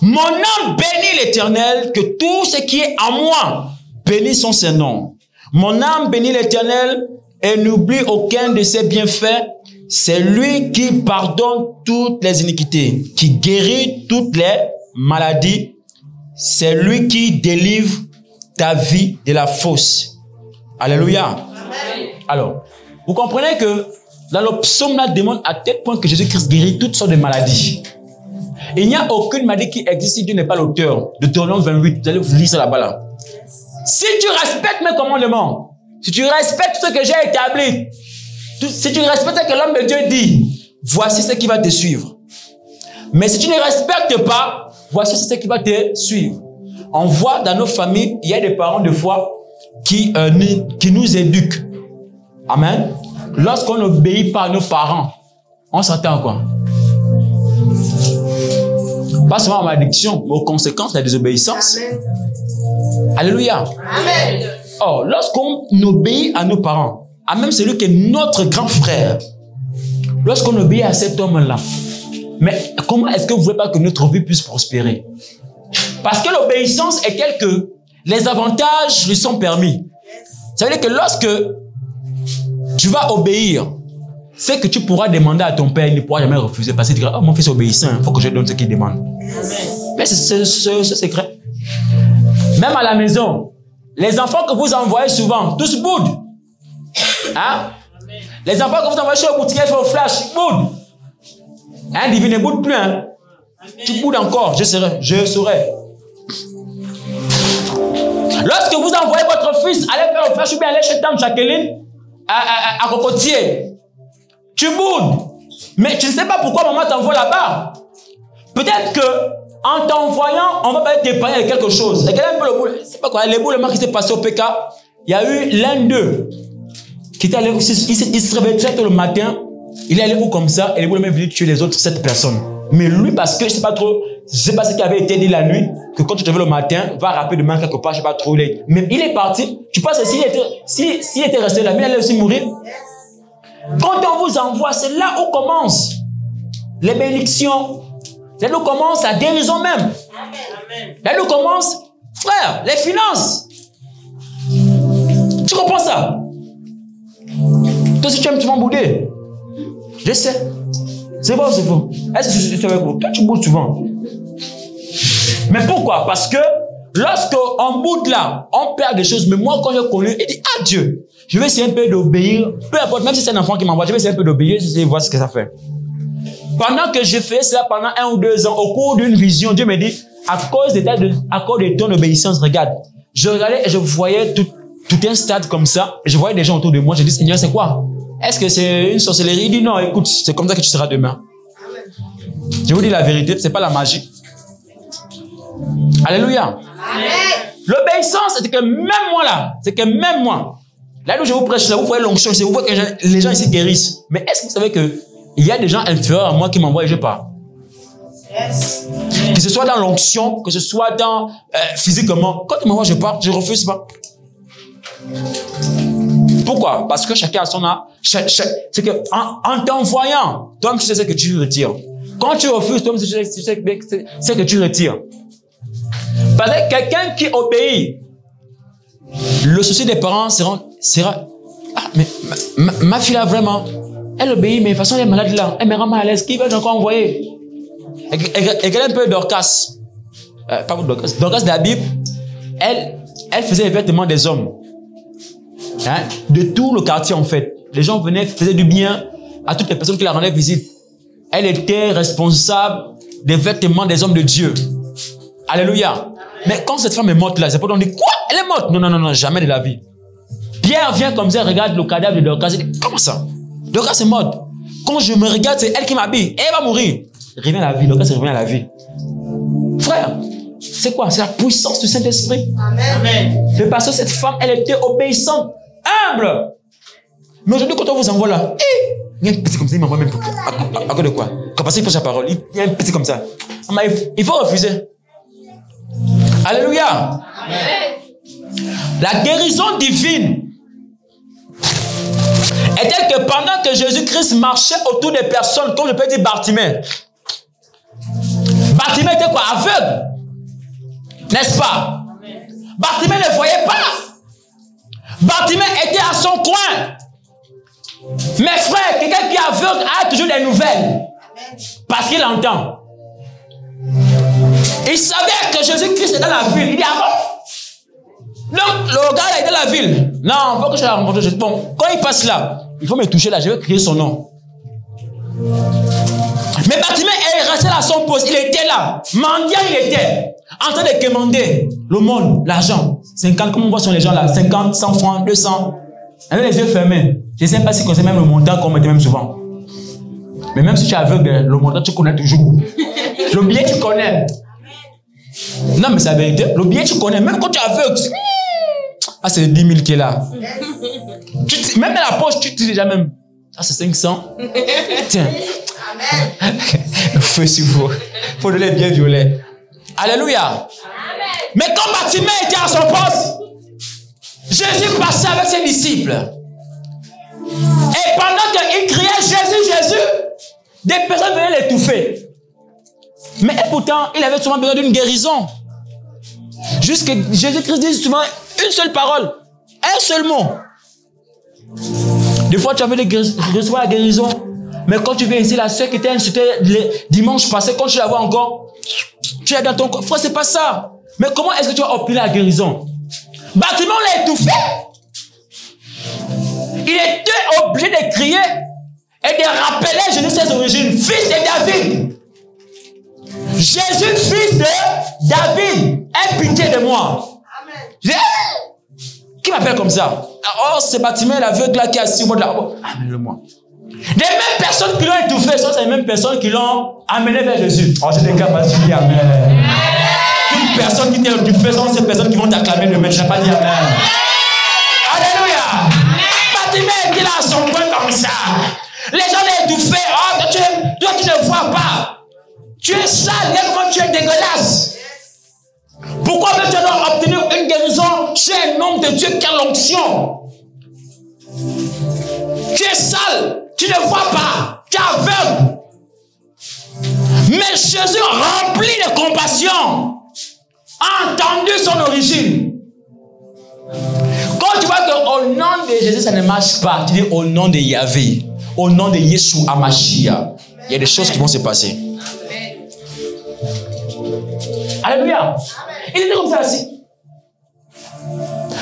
Mon âme bénit l'Éternel, que tout ce qui est en moi bénisse son nom. Mon âme bénit l'Éternel et n'oublie aucun de ses bienfaits. C'est lui qui pardonne toutes les iniquités, qui guérit toutes les maladies. C'est lui qui délivre ta vie de la fosse. Alléluia. Amen. Alors, vous comprenez que dans le psaume, là, demande à tel point que Jésus-Christ guérit toutes sortes de maladies. Il n'y a aucune maladie qui existe si Dieu n'est pas l'auteur. Deutéronome 28, vous allez vous lire ça là-bas. Là. Si tu respectes mes commandements, si tu respectes ce que j'ai établi, si tu respectes ce que l'homme de Dieu dit, voici ce qui va te suivre. Mais si tu ne respectes pas, voici ce qui va te suivre. On voit dans nos familles, il y a des parents de foi qui nous éduquent. Amen. Lorsqu'on n'obéit pas à nos parents, on s'attend à quoi? Pas seulement à ma malédiction, mais aux conséquences de la désobéissance. Amen. Alléluia. Amen. Or, lorsqu'on obéit à nos parents, à même celui qui est notre grand frère, lorsqu'on obéit à cet homme-là, mais comment est-ce que vous ne voulez pas que notre vie puisse prospérer? Parce que l'obéissance est telle que les avantages lui sont permis. Ça veut dire que lorsque tu vas obéir, c'est que tu pourras demander à ton père, il ne pourra jamais refuser. Parce qu'il dira, oh, mon fils est obéissant, il faut que je donne ce qu'il demande. Amen. Mais c'est secret. Même à la maison, les enfants que vous envoyez souvent, tous boudent. Hein? Les enfants que vous envoyez chez le boutique, ils font flash, ils boudent. Hein, divine ne boude plus. Hein? Tu boudes encore, je saurai. Lorsque vous envoyez votre fils aller faire le flash ou bien aller chez Tante Jacqueline à Cocotier, tu boudes. Mais tu ne sais pas pourquoi maman t'envoie là-bas. Peut-être que en t'envoyant, on va pas t'épargner de quelque chose. Et quel est un peu le boule? C'est pas quoi, l'éboulement qui s'est passé au PK, il y a eu l'un d'eux qui était allé, il se réveillait très tôt le matin, il est allé où comme ça, et l'éboulement est venu tuer les autres 7 personnes. Mais lui, parce que je sais pas trop, je sais pas ce qui avait été dit la nuit, que quand tu te réveilles le matin, va rapidement quelque part, je sais pas trop, mais il est parti. Tu penses que s'il était resté là, il allait aussi mourir? Quand on vous envoie, c'est là où commencent les bénédictions. C'est là où commence la guérison même. Là où commence, frère, les finances. Tu comprends ça? Toi aussi tu aimes, tu m'en bouder. Je sais. C'est vrai ou c'est faux? Est-ce que c'est avec vous? Toi, tu boudes souvent. Mais pourquoi? Parce que lorsqu'on boude là, on perd des choses. Mais moi, quand j'ai connu, il dit, ah Dieu, je vais essayer un peu d'obéir. Peu importe, même si c'est un enfant qui m'envoie, je vais essayer un peu d'obéir, je vais voir ce que ça fait. Pendant que j'ai fait cela pendant 1 ou 2 ans, au cours d'une vision, Dieu me dit, à cause de ton obéissance, regarde, je regardais et je voyais tout un stade comme ça, et je voyais des gens autour de moi, je dis, Seigneur, c'est quoi? Est-ce que c'est une sorcellerie? Il dit, non, écoute, c'est comme ça que tu seras demain. Je vous dis la vérité, c'est pas la magie. Alléluia. L'obéissance, c'est que même moi là, là où je vous prêche, là, vous voyez l'onction, vous voyez que les gens ici guérissent. Mais est-ce que vous savez que il y a des gens inférieurs à moi qui m'envoient et je pars? Yes. Que ce soit dans l'onction, que ce soit dans physiquement. Quand ils m'envoient, je pars, je refuse pas. Pourquoi? Parce que chacun a son âme. C'est que en t'envoyant, toi-même tu sais ce que tu retires. Quand tu refuses, toi-même tu sais ce que tu retires. Parce que quelqu'un qui obéit, le souci des parents sera ah, mais ma fille là vraiment, elle obéit, mais de toute façon elle est malade là, elle me rend mal à l'aise, qui va encore envoyer? Regardez un peu Dorcas, pas Dorcas, Dorcas de la Bible, elle faisait les vêtements des hommes, hein, de tout le quartier en fait. Les gens venaient, faisaient du bien à toutes les personnes qui la rendaient visite. Elle était responsable des vêtements des hommes de Dieu. Alléluia. Mais quand cette femme est morte là, c'est pas on dit quoi? Elle est morte? Non, jamais de la vie. Pierre vient comme ça, regarde le cadavre de Dorcas, il dit, comment ça? Dorcas est morte. Quand je me regarde, c'est elle qui m'habille. Elle va mourir. Revient à la vie. Dorcas revient à la vie. Frère, c'est quoi? C'est la puissance du Saint-Esprit. Amen. Mais parce que cette femme, elle était obéissante, humble. Mais aujourd'hui, quand on vous envoie là, il y a un petit comme ça, il m'envoie même à cause de quoi? Parce qu'il prêche la parole, il y a un petit comme ça. Il faut refuser. Alléluia. Amen. La guérison divine est telle que pendant que Jésus-Christ marchait autour des personnes, comme je peux dire Bartimée. Bartimée était quoi? Aveugle. N'est-ce pas? Bartimée ne voyait pas. Bartimée était à son coin. Mes frères, quelqu'un qui est aveugle a toujours des nouvelles. Parce qu'il entend. Il savait que Jésus-Christ est dans la ville. Il dit, ah bon? Donc, le gars là est dans la ville. Non, il faut que je la rencontre. Bon, quand il passe là, il faut me toucher là, je vais crier son nom. Mais Bartimée est resté à son poste. Il était là. Mendiant, il était. En train de commander le monde, l'argent. 50, comme on voit sur les gens là. 50, 100 francs, 200. Avec les yeux fermés. Je ne sais pas si on sait même le montant qu'on mettait même souvent. Mais même si tu es aveugle, le montant, tu connais toujours. Le billet, tu connais. Non, mais c'est la vérité. Le billet, tu connais. Même quand tu es aveugle, tu dis, ah, c'est 10 000 qui est là. Même dans la poche, tu dis déjà même, ah, c'est 500. Tiens. Amen. Le feu sur vous. Il faut donner bien violet. Alléluia. Amen. Mais quand Bartimée était à son poste, Jésus passait avec ses disciples. Et pendant qu'il criait Jésus, Jésus, des personnes venaient l'étouffer. Mais pourtant, il avait souvent besoin d'une guérison. Jusque Jésus-Christ dit souvent une seule parole, un seul mot. Des fois, tu avais recevoir la guérison. Mais quand tu viens ici, la sœur qui était insultée dimanche passé, quand tu la vois encore, tu es dans ton corps. Frère, c'est pas ça. Mais comment est-ce que tu vas obtenir la guérison? Bartimée l'a étouffé. Il était obligé de crier et de rappeler Jésus ses origines. Fils de David. Jésus, fils de David, aie pitié de moi. Amen. Qui m'appelle comme ça? Oh, c'est Bartimée, l'aveugle là qui est assis au bout de la porte. Amène-le-moi. Les mêmes personnes qui l'ont étouffé sont les mêmes personnes qui l'ont amené vers Jésus. Oh, j'ai des capacités à dire Amen. Toutes personnes qui t'ont étouffé sont ces personnes qui vont t'acclamer demain. Je n'ai pas dit Amen. Alléluia. Bartimée était là à son coin comme ça. Les gens l'ont étouffé. Oh, toi, tu ne vois pas. Tu es sale, regarde comment tu es dégueulasse. Pourquoi tu dois obtenir une guérison chez un homme de Dieu qui a l'onction? Tu es sale, tu ne vois pas, tu es aveugle. Mais Jésus, rempli de compassion, a entendu son origine. Quand tu vois qu'au nom de Jésus, ça ne marche pas, tu dis au nom de Yahvé, au nom de Yeshua Mashiach. il y a des choses qui vont se passer. Alléluia. Il était comme ça assis.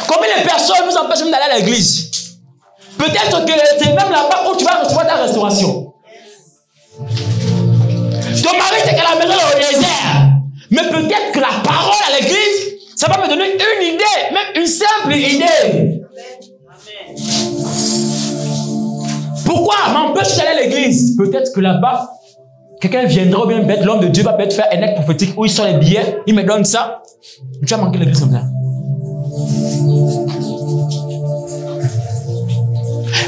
Combien de personnes nous empêchent même d'aller à l'église? Peut-être que c'est même là-bas où tu vas recevoir ta restauration. Ton mari, c'est qu'à la maison au désert. Mais peut-être que la parole à l'église, ça va me donner une idée, même une simple idée. Pourquoi m'empêche d'aller à l'église? Peut-être que là-bas, quelqu'un viendra ou bien bête, l'homme de Dieu va peut-être faire un acte prophétique où il sort les billets, il me donne ça. Tu vas manquer l'église comme ça.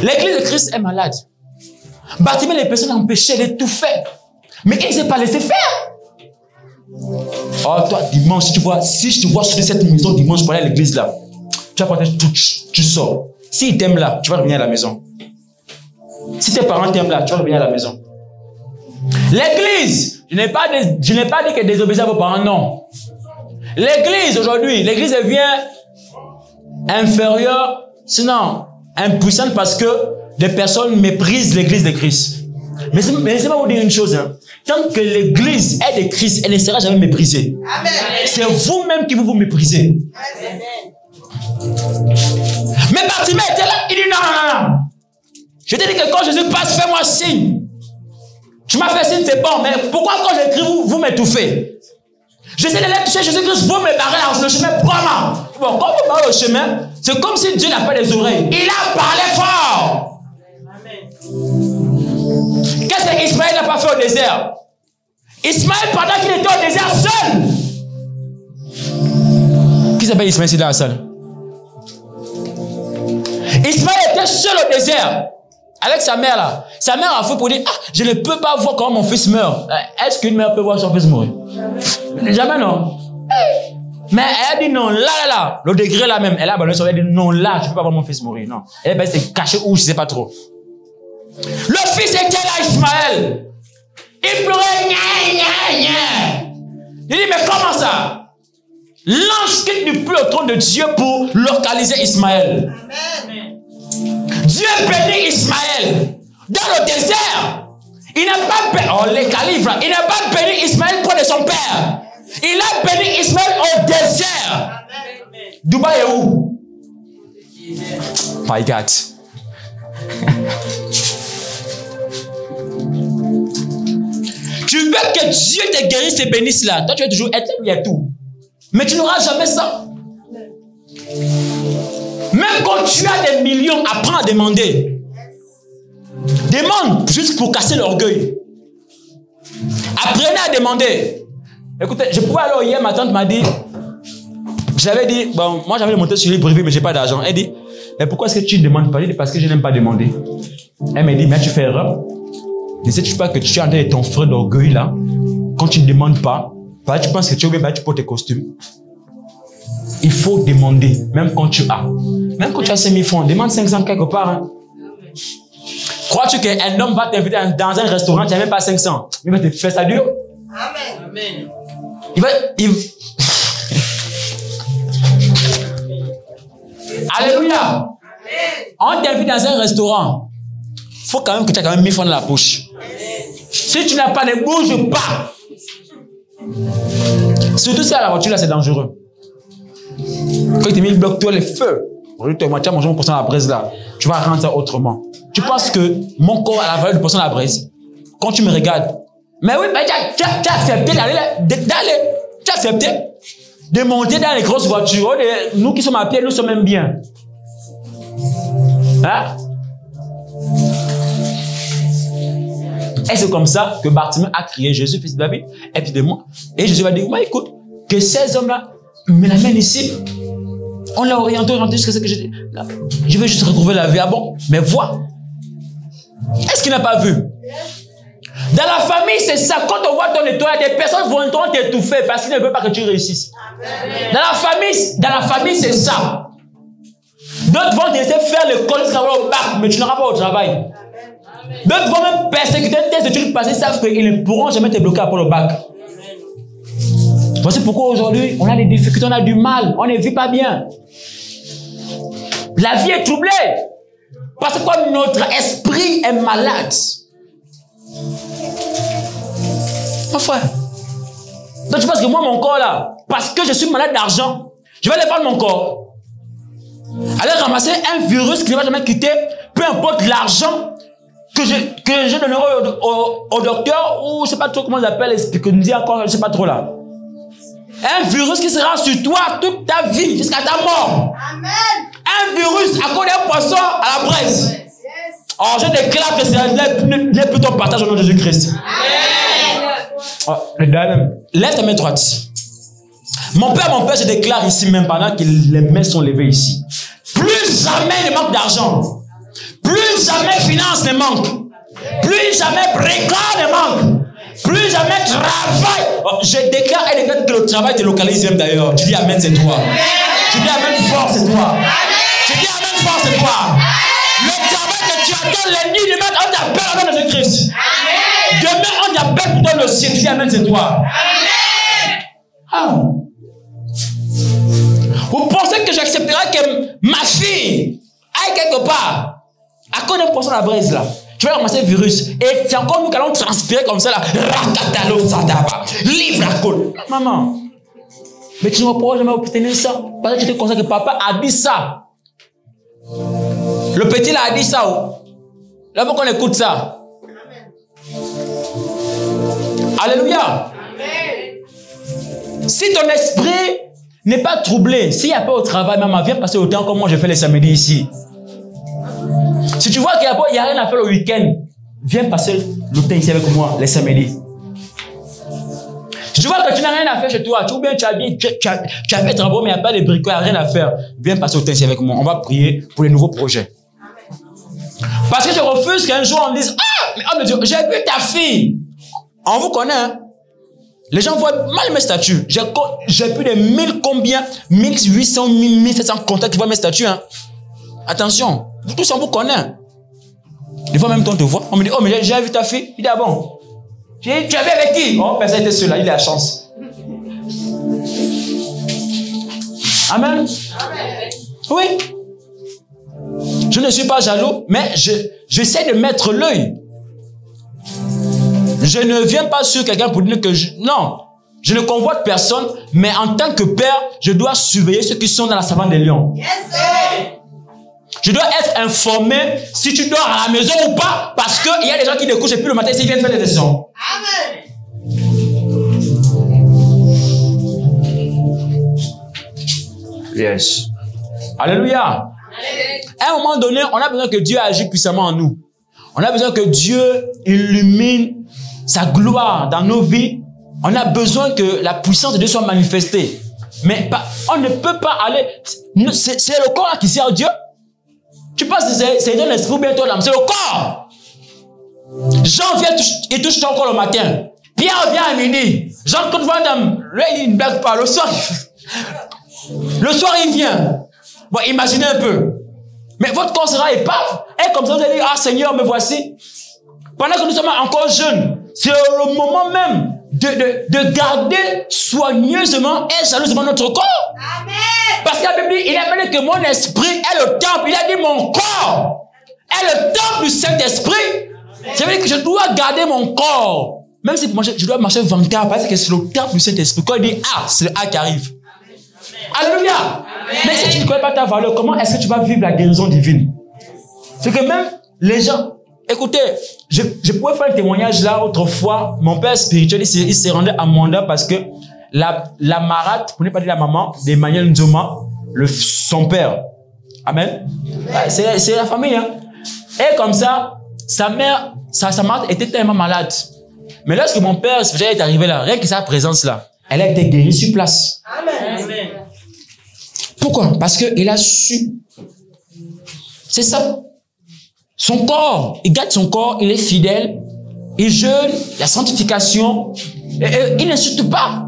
L'église de Christ est malade. Bartimée, les personnes empêchaient d'étouffer. Mais il ne s'est pas laissé faire. Oh, toi, dimanche, si je te vois sur cette maison dimanche pour aller à l'église là, tu vas porter tout, tu sors. S'ils t'aiment là, tu vas revenir à la maison. Si tes parents t'aiment là, tu vas revenir à la maison. L'église, je n'ai pas dit que désobéissez à vos parents, non. L'église aujourd'hui, l'église devient inférieure, sinon impuissante parce que des personnes méprisent l'église de Christ. Mais laissez-moi vous dire une chose. Hein. Tant que l'église est de Christ, elle ne sera jamais méprisée. C'est vous-même qui vous méprisez. Amen. Mais Bartimée était là, il dit non. Je t'ai dit que quand Jésus passe, fais-moi signe. Tu m'as fait signe, c'est bon, mais pourquoi quand j'écris, vous m'étouffez? J'essaie d'aller toucher Jésus-Christ, vous me barrez le chemin. Comment? Bon, quand vous barrez le chemin, c'est comme si Dieu n'a pas les oreilles. Il a parlé fort. Amen. Qu'est-ce que Ismaël n'a pas fait au désert? Ismaël, pendant qu'il était au désert seul. Qui s'appelle Ismaël ici dans la salle? Ismaël était seul au désert. Avec sa mère là. Sa mère a fait pour dire, je ne peux pas voir comment mon fils meurt. Est-ce qu'une mère peut voir son fils mourir? Jamais non. Mais elle a dit non, là. Le degré là même. Elle a abandonné son fils. Elle a dit non, là, je ne peux pas voir mon fils mourir. Non. Elle s'est cachée où, je ne sais pas trop. Le fils était là, Ismaël. Il pleurait, gna. Il dit, mais comment ça? L'ange quitte depuis le trône de Dieu pour localiser Ismaël. Amen. Dieu bénit Ismaël dans le désert. Il n'a pas béni, les califres, il n'a pas béni Ismaël pour de son père. Il a béni Ismaël au désert. Amen. Dubaï est où? My God. Tu veux que Dieu te guérisse, te bénisse là. Toi, tu vas toujours être là, il y a tout. Mais tu n'auras jamais ça. Même quand tu as des millions, apprends à demander. Demande juste pour casser l'orgueil. Apprenez à demander. Écoutez, je pouvais aller hier, ma tante m'a dit, j'avais dit, bon, moi j'avais monté sur les privés, mais j'ai pas d'argent. Elle dit, mais pourquoi est-ce que tu ne demandes pas? Je dis, parce que je n'aime pas demander. Elle m'a dit, mais tu fais erreur. Ne sais-tu pas que tu es en train de ton frère d'orgueil là? Quand tu ne demandes pas, tu penses que tu es bien, tu portes tes costumes. Il faut demander, même quand tu as. Même quand tu as 5 000 francs, demande 500 quelque part. Hein. Crois-tu qu'un homme va t'inviter dans un restaurant, tu n'as même pas 500? Il va te faire ça dur? Amen. Alléluia. Amen. On t'invite dans un restaurant. Il faut quand même que tu aies quand même 1000 francs dans la poche. Amen. Si tu n'as pas, ne bouge pas. Surtout si à la voiture, là, c'est dangereux. Quand il te met le bloc, toi, les feux. Tu as mangé mon poisson à la braise là. Tu vas rendre ça autrement. Tu penses que mon corps a la valeur du poisson à la braise? Quand tu me regardes. Mais oui, mais tu as accepté d'aller. Tu as accepté de monter dans les grosses voitures. Nous qui sommes à pied, nous sommes même bien. Hein? Et c'est comme ça que Bartimée a crié Jésus, fils de David, aide-moi. Et Jésus va dire, écoute, que ces hommes-là me l'amènent ici. On l'a orienté jusqu'à ce que je vais juste retrouver la vie. Ah bon? Mais vois. Est-ce qu'il n'a pas vu? Dans la famille, c'est ça. Quand on voit ton étoile, des personnes vont t'étouffer parce qu'ils ne veulent pas que tu réussisses. Dans la famille, c'est ça. D'autres vont te laisser faire l'école jusqu'à au bac, mais tu n'auras pas au travail. D'autres vont même persécuter tes études passées, savent qu'ils ne pourront jamais te bloquer après le bac. Voici pourquoi aujourd'hui, on a des difficultés, on a du mal, on ne vit pas bien. La vie est troublée. Parce que notre esprit est malade. Mon frère. Donc tu penses que moi, mon corps là, parce que je suis malade d'argent, je vais aller vendre mon corps. Aller ramasser un virus qui ne va jamais quitter, peu importe l'argent que je donnerai au docteur, ou je ne sais pas trop comment ils appellent, que nous dit encore, je ne sais pas trop là. Un virus qui sera sur toi toute ta vie, jusqu'à ta mort. Amen. Un virus à cause d'un poisson à la braise. Oh, je déclare que c'est n'est plus ton partage au nom de Jésus-Christ. Oh, lève ta main droite. Mon père, je déclare ici même pendant que les mains sont levées ici. Plus jamais ne manque d'argent. Plus jamais finance ne manque. Plus jamais bricole ne manque. Plus jamais travail. Oh, je déclare et déclare que le travail te localise même d'ailleurs. Tu dis amen, c'est toi. Tu dis amen fort, c'est toi. Tu dis amen fort, c'est toi. Le travail que tu attends les nuits, demain, on t'appelle au nom de Jésus-Christ. Demain, on t'appelle pour ton dossier. Tu dis amen, c'est toi. Ah. Vous pensez que j'accepterai que ma fille aille quelque part à cause d'un poisson à la braise là? Tu vas ramasser le virus. Et c'est encore nous qui allons transpirer comme ça là. Rakatalo sadaba. Livre la colle. Maman. Mais tu ne vas pas jamais obtenir ça. Parce que tu te considères que papa a dit ça. Le petit là a dit ça. Là, pourquoi on écoute ça? Alléluia. Amen. Si ton esprit n'est pas troublé, s'il n'y a pas au travail, maman, viens passer autant comme moi je fais les samedis ici. Si tu vois qu'il n'y a rien à faire le week-end, viens passer le temps ici avec moi les samedis. Si tu vois que tu n'as rien à faire chez toi, tu as fait travaux, mais il n'y a pas de bricoles, il n'y a rien à faire, viens passer au temps ici avec moi. On va prier pour les nouveaux projets. Parce que je refuse qu'un jour on dise, ah, mais oh, Dieu, j'ai vu ta fille. On vous connaît, hein? Les gens voient mal mes statuts. J'ai plus de 1000 combien, 1800, 1700 contacts qui voient mes statuts, hein? Attention, vous tous on vous connaît. Des fois même quand on te voit, on me dit, oh mais j'ai vu ta fille. Il dit, ah bon? Tu avais avec qui? Oh, personne était seul là, il a la chance. Amen. Amen. Oui. Je ne suis pas jaloux, mais j'essaie de mettre l'œil. Je ne viens pas sur quelqu'un pour dire que non, je ne convoite personne, mais en tant que père, je dois surveiller ceux qui sont dans la savane des lions. Yes, je dois être informé si tu dors à la maison ou pas, parce qu'il y a des gens qui ne couchent plus le matin s'ils viennent faire des décisions. Amen. Yes. Alléluia. À un moment donné, on a besoin que Dieu agisse puissamment en nous. On a besoin que Dieu illumine sa gloire dans nos vies. On a besoin que la puissance de Dieu soit manifestée. Mais on ne peut pas aller... C'est le corps qui sert Dieu. Tu penses que c'est dans l'esprit ou bien toi l'âme? C'est le corps. Jean vient et touche ton corps le matin. Pierre vient à midi. Jean quand va dans... Lui, il ne blague pas. Le soir, il vient. Bon, imaginez un peu. Mais votre corps sera épave. Et comme ça, vous allez dire, ah Seigneur, me voici. Pendant que nous sommes encore jeunes, c'est le moment même de garder soigneusement et jalousement notre corps. Amen. Parce que la Bible dit, il a dit que mon esprit est le temple. Il a dit mon corps est le temple du Saint-Esprit. Ça veut dire que je dois garder mon corps. Même si je dois marcher 24, parce que c'est le temple du Saint-Esprit. Quand il dit ah, c'est le A qui arrive. Alléluia. Amen. Mais si tu ne connais pas ta valeur, comment est-ce que tu vas vivre la guérison divine? C'est que même les gens, écoutez, je pouvais faire un témoignage là autrefois. Mon père spirituel, il s'est rendu à Manda parce que la marate, pour ne pas dire la maman, d'Emmanuel Nzoma, son père. Amen. C'est la famille. Hein? Et comme ça, sa mère, sa marate était tellement malade. Mais lorsque mon père spirituel est arrivé là, rien que sa présence là, elle a été guérie sur place. Amen. Amen. Pourquoi? Parce qu'il a su. C'est ça. Son corps, il garde son corps, il est fidèle, il jeûne, la sanctification, et il n'insulte pas.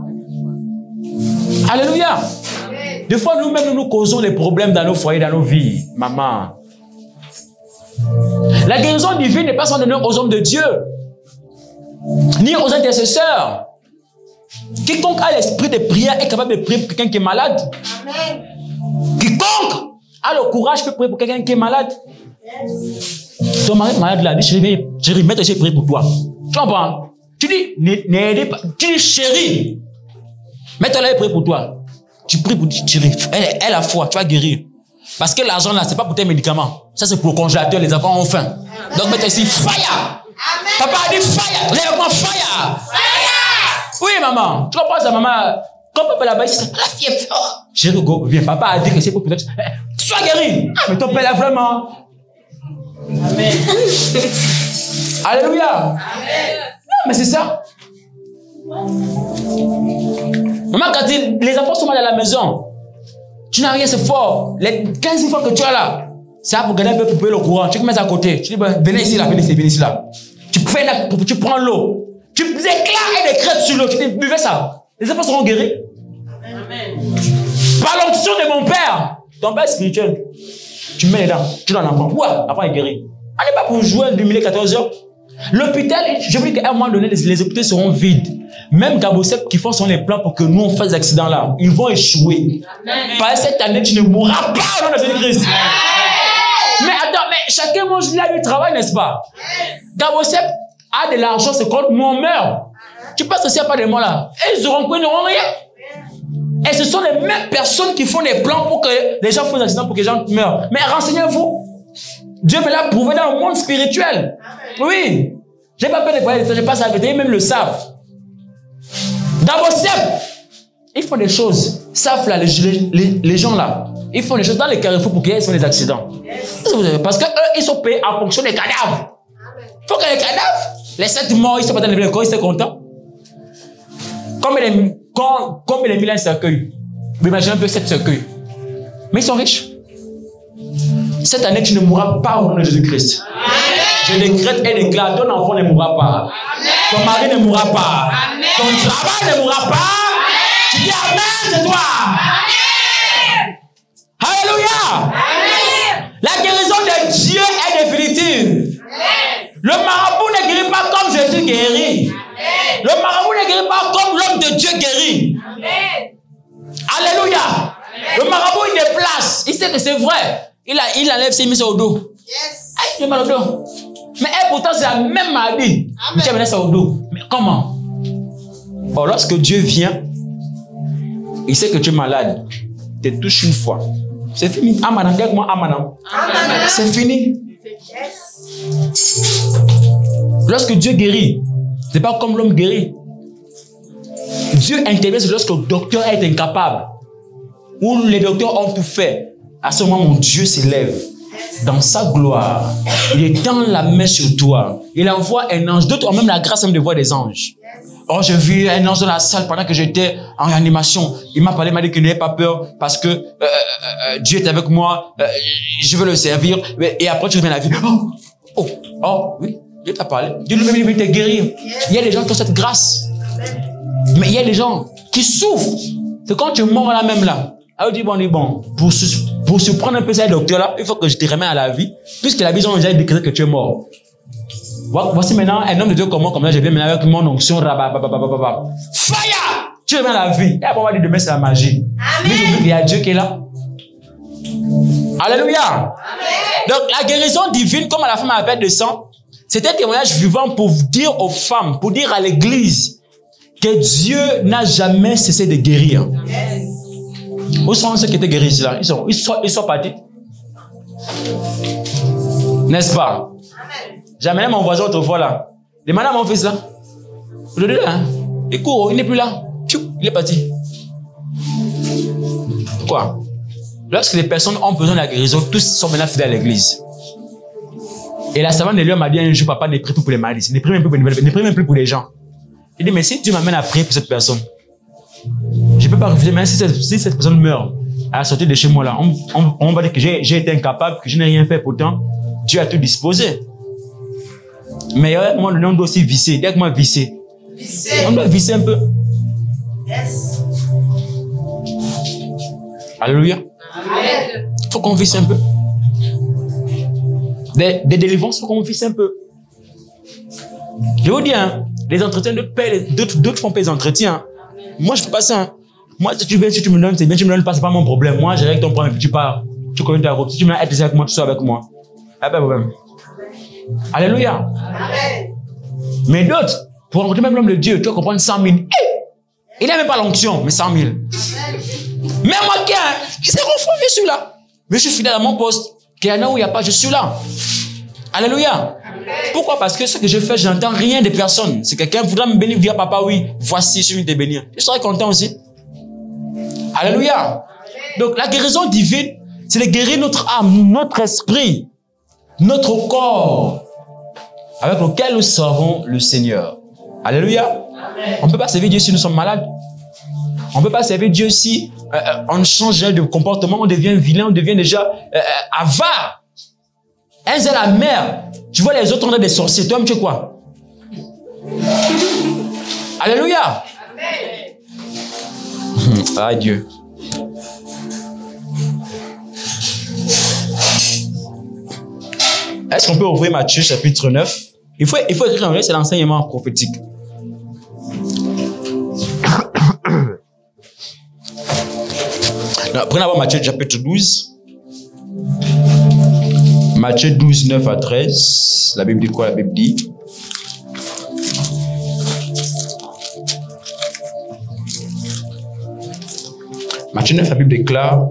Alléluia. Amen. Des fois, nous-mêmes, nous causons des problèmes dans nos foyers, dans nos vies. Maman. La guérison divine n'est pas sans donner aux hommes de Dieu, ni aux intercesseurs. Quiconque a l'esprit de prière est capable de prier pour quelqu'un qui est malade. Amen. Quiconque a le courage de prier pour quelqu'un qui est malade. Yes. Ton mari est malade là, dit chérie, maître, j'ai prié pour toi. Tu comprends? Tu dis, n'aidez pas. Tu dis, chérie. Mets-toi là et prie pour toi. Tu pries pour dire, chérie, elle a foi, tu vas guérir. Parce que l'argent là, c'est pas pour tes médicaments. Ça, c'est pour le congélateur, les enfants ont faim. Donc, mettez ici, fire. Papa a dit fire. Lève-moi, fire. Oui, maman. Tu comprends ça, maman? Quand papa là-bas, il dit, la fille est forte. Chérie, go, viens. Papa a dit que c'est pour peut-être. Sois guéri. Mais ton père là, vraiment. Amen. Alléluia. Amen. Non, mais c'est ça. Maman, quand les enfants sont mal à la maison, tu n'as rien, c'est fort. Les 15 fois que tu as là, c'est pour gagner un peu pour payer le courant. Tu te mets à côté. Tu dis, ben, venez ici, là, venez ici, là. Tu prends l'eau. Tu éclaires et des crêpes sur l'eau. Tu dis, buvez ça. Les enfants seront guéris. Amen. Par l'onction de mon père, ton père spirituel, tu mets les dents, tu donnes l'enfant. Ouah, l'enfant est guéri. On n'est pas pour jouer 2014 heures. L'hôpital, je veux dire qu'à un moment donné, les hôpitaux seront vides. Même Gabosep qui font les plans pour que nous on fasse des accidents là, ils vont échouer. Amen. Par cette année, tu ne mourras pas au nom de Jésus-Christ. Mais attends, mais chacun mange là du travail, n'est-ce pas? Gabosep a de l'argent, c'est quand nous on meurt. Tu penses que s'il n'y a pas de morts là, ils auront quoi, ils n'auront rien. Et ce sont les mêmes personnes qui font des plans pour que les gens fassent des accidents, pour que les gens meurent. Mais renseignez-vous. Dieu me l'a prouvé dans le monde spirituel. Oui. J'ai pas peur de parler de ça, je passe à côté, ils même le savent. Gabosep, ils font des choses. Savent là, les gens là, ils font des choses dans les carrefours pour qu'ils aient des accidents. Parce qu'eux, ils sont payés en fonction des cadavres. Il faut que les cadavres, les 7 morts, ils sont pas dans les corps, ils sont contents. Comme les millions de cercueils. Vous imaginez un peu 7 cercueils. Mais ils sont riches. Cette année, tu ne mourras pas au nom de Jésus-Christ. Je décrète et déclare, ton enfant ne mourra pas. Amen. Ton mari ne mourra pas. Amen. Ton travail ne mourra pas. Amen. Tu dis Amen, c'est toi. Amen. Alléluia. Amen. La guérison de Dieu est définitive. Amen. Le marabout ne guérit pas comme Jésus guérit. Amen. Le marabout ne guérit pas comme l'homme de Dieu guérit. Amen. Alléluia. Amen. Le marabout, il déplace. Il sait que c'est vrai. Il enlève ses mises au dos. Yes. Il a mal au dos. Mais elle, pourtant, c'est la même maladie. Mais tu as mis ça au dos. Mais comment? Bon, lorsque Dieu vient, il sait que tu es malade. Tu te touches une fois. C'est fini. Amanam, dis-moi Amanam. C'est fini. Yes. Lorsque Dieu guérit, c'est pas comme l'homme guérit. Dieu intervient lorsque le docteur est incapable. Ou les docteurs ont tout fait. À ce moment, mon Dieu s'élève dans sa gloire. Il étend la main sur toi. Il envoie un ange. D'autres ont même la grâce de voir des anges. Oh, j'ai vu un ange dans la salle pendant que j'étais en réanimation. Il m'a parlé, il m'a dit qu'il n'avait pas peur parce que Dieu est avec moi. Je veux le servir. Et après, tu reviens à la vie. Oh, oui, Dieu t'a parlé. Dieu lui-même veut te guérir. Il y a des gens qui ont cette grâce. Mais il y a des gens qui souffrent. C'est quand tu mords là même là. Alors dit bon, pour surprendre un peu ces docteurs-là, il faut que je te remette à la vie, puisque la vie, ils ont déjà décrété que tu es mort. Voici maintenant un homme de Dieu comme moi, je viens maintenant avec mon onction, fire! Tu reviens à la vie. Et après, on va dire demain, c'est la magie. Amen. Mais j'oublie qu'il y a Dieu qui est là. Alléluia. Amen. Donc, la guérison divine, comme la femme avait de sang, c'est un témoignage vivant pour dire aux femmes, pour dire à l'église, que Dieu n'a jamais cessé de guérir. Yes. Où sont ceux qui étaient guéris ici là? Ils sont partis. N'est-ce pas? J'ai amené mon voisin autrefois là. Demandez à mon fils là. Le deux là. Il court, il n'est plus là. Il est parti. Quoi? Lorsque les personnes ont besoin de la guérison, tous sont maintenant fidèles à l'église. Et la savante de lui m'a dit un jour, papa, ne prie plus pour les malades. Ne prie même plus pour les gens. Il dit, mais si tu m'amènes à prier pour cette personne, je ne peux pas refuser, mais si cette personne meurt à la sortie de chez moi là, on va dire que j'ai été incapable, que je n'ai rien fait, pourtant Dieu a tout disposé. Mais à un moment donné, on doit aussi visser. Dis-moi moi visser. On doit visser un peu. Yes. Alléluia. Il faut qu'on visse un peu. Des délivrances, il faut qu'on visse un peu. Je vous dis, hein, les entretiens d'autres font pas les entretiens. Moi, je fais pas ça. Hein. Moi, si tu veux, si tu me donnes, c'est bien, tu me donnes pas, c'est pas mon problème. Moi, je règle ton problème et puis tu pars. Tu connais ta route. Si tu me aides avec moi, tu sois avec moi. Il n'y a pas de problème. Alléluia. Amen. Mais d'autres, Pour rencontrer même l'homme de Dieu, tu dois comprendre 100 000. Hey! Il n'a même pas l'onction, mais 100 000. Même moi, il s'est confondu, je suis là. Mais je suis fidèle à mon poste. Qu'il y en a où il n'y a pas, je suis là. Alléluia. Pourquoi? Parce que ce que je fais, je n'entends rien de personne. Si quelqu'un voudra me bénir, dire papa, oui, voici, je viens te bénir. Je serai content aussi. Alléluia. Donc la guérison divine, c'est de guérir notre âme, notre esprit, notre corps, avec lequel nous servons le Seigneur. Alléluia. On ne peut pas servir Dieu si nous sommes malades. On ne peut pas servir Dieu si on change de comportement, on devient vilain, on devient déjà avare. Un zèle amer. Tu vois les autres, on a des sorciers. Toi-même, tu es quoi? Alléluia. Ah, Dieu. Est-ce qu'on peut ouvrir Matthieu chapitre 9? Il faut écrire en vrai, c'est l'enseignement prophétique. Prenez d'abord Matthieu chapitre 12. Matthieu 12, 9 à 13. La Bible dit quoi? La Bible dit: Matthieu 9, la Bible déclare,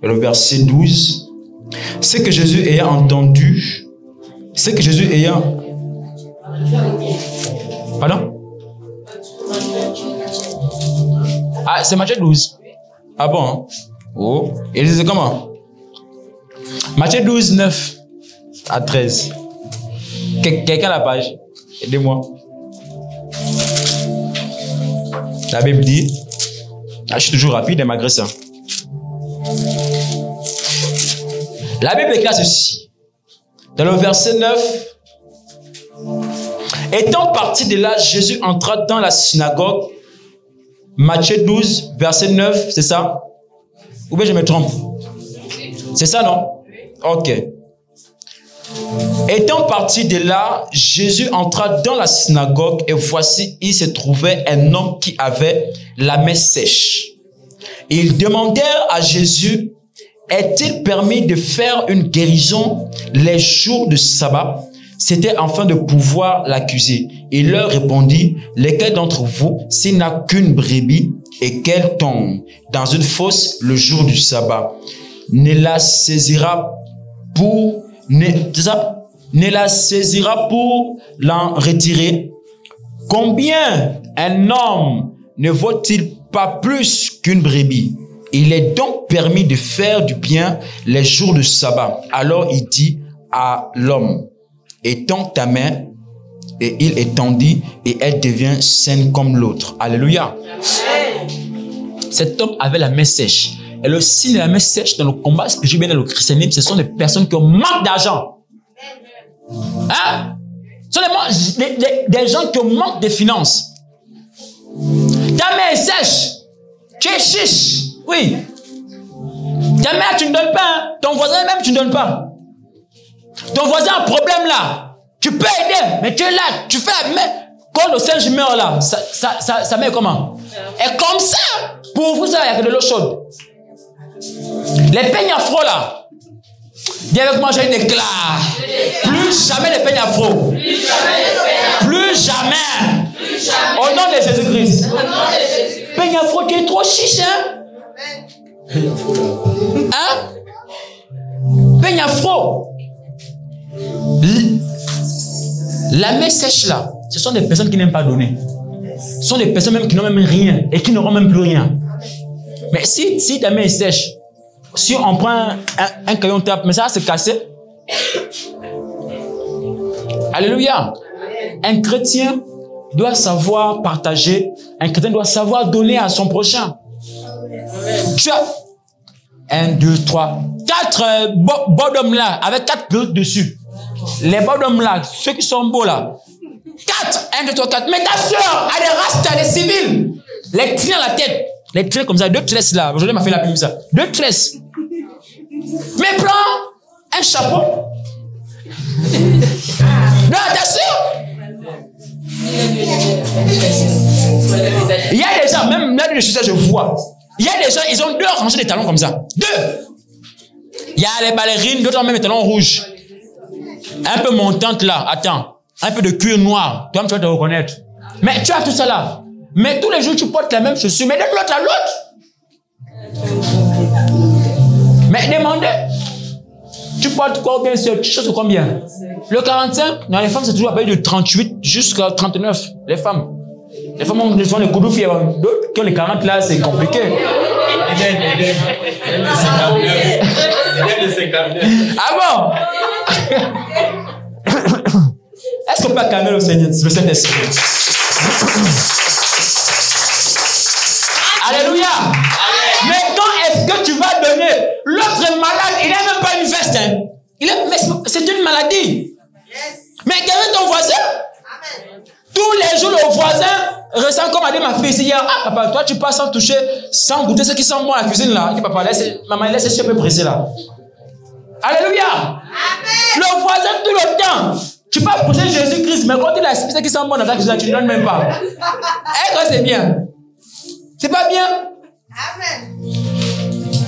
le verset 12, c'est que Jésus ayant entendu, Pardon? Ah, c'est Matthieu 12. Ah bon? Hein? Oh. Et il disait comment? Matthieu 12, 9 à 13. Quelqu'un a la page? Aidez-moi. La Bible dit, je suis toujours rapide, malgré ça. La Bible déclare ceci. Dans le verset 9, étant parti de là, Jésus entra dans la synagogue. Matthieu 12, verset 9, c'est ça? Ou bien je me trompe? C'est ça, non? Ok. Étant parti de là, Jésus entra dans la synagogue et voici, il se trouvait un homme qui avait la main sèche. Ils demandèrent à Jésus, est-il permis de faire une guérison les jours de sabbat? C'était afin de pouvoir l'accuser. Il leur répondit, lequel d'entre vous, s'il n'a qu'une brebis et qu'elle tombe dans une fosse le jour du sabbat, ne la saisira pour l'en retirer? Combien un homme ne vaut-il pas plus qu'une brebis? Il est donc permis de faire du bien les jours de sabbat. Alors il dit à l'homme, étends ta main, et il étendit et elle devient saine comme l'autre. Alléluia. Cet homme avait la main sèche. Et le signe de la main sèche dans le combat spirituel, dans le christianisme, ce sont des personnes qui ont manque d'argent. Hein? Ce sont des gens qui ont manque de finances. Ta main est sèche. Tu es chiche. Oui. Ta mère, tu ne donnes pas. Hein? Ton voisin même, tu ne donnes pas. Ton voisin a un problème là. Tu peux aider, mais tu es là. Tu fais la main. Quand le singe meurt là, ça met comment? Et comme ça, pour vous, ça, il n'y a que de l'eau chaude. Les peignes afro là. Dis avec moi, j'ai une éclat. Plus jamais les peignes afro. Plus jamais. Au nom de Jésus-Christ. Peigne afro, tu es trop chiche, hein? Hein? Peigne afro. La main sèche là, ce sont des personnes qui n'aiment pas donner. Ce sont des personnes même qui n'ont même rien et qui n'auront même plus rien. Mais si ta main est sèche, si on prend un crayon tape, mais ça va se casser. Alléluia. Un chrétien doit savoir partager. Un chrétien doit savoir donner à son prochain. Tu as 1, 2, 3, 4 bonhommes là, avec 4 perruques dessus. Les bonhommes là, ceux qui sont beaux là. 4, 1, 2, 3, 4. Mais ta soeur a des rastas, des civils. Les traits à la tête. Les traits comme ça, 2 tresses là. Aujourd'hui, m'a fait la pub ça. 2 tresses. Mais prends un chapeau. Non, ta soeur. Il y a des gens, même là, je suis ça, je vois. Il y a des gens, ils ont 2 rangées de talons comme ça. 2. Il y a les ballerines, d'autres ont même des talons rouges. Un peu montantes là. Attends. un peu de cuir noir. Toi, tu vas te reconnaître. Mais tu as tout ça là. Mais tous les jours, tu portes la même chaussure. Mais de l'autre à l'autre. Mais demandez. Tu portes combien de choses combien? Le 45, dans les femmes, c'est toujours à partir de 38 jusqu'à 39. Les femmes. Les femmes ont les coups puis d'autres que les 40 là, c'est compliqué. Ah bon? Est-ce qu'on peut acclamer le Seigneur, le Saint-Esprit? Alléluia! Mais quand est-ce que tu vas donner? L'autre est malade, il n'a même pas une veste. Hein? Mais c'est une maladie. Mais quel est ton voisin? Tous les jours, le voisin ressent comme a dit ma fille ici hier. Ah papa, toi tu passes sans toucher, sans goûter ce qui sent bon à la cuisine là. Il dit papa, maman laisse un peu pressé là. Alléluia. Amen. Le voisin tout le temps. Tu peux approcher Jésus-Christ, mais quand il a ce qui sent bon dans ta cuisine, tu ne donnes même pas. Est-ce que c'est bien? C'est pas bien? Amen.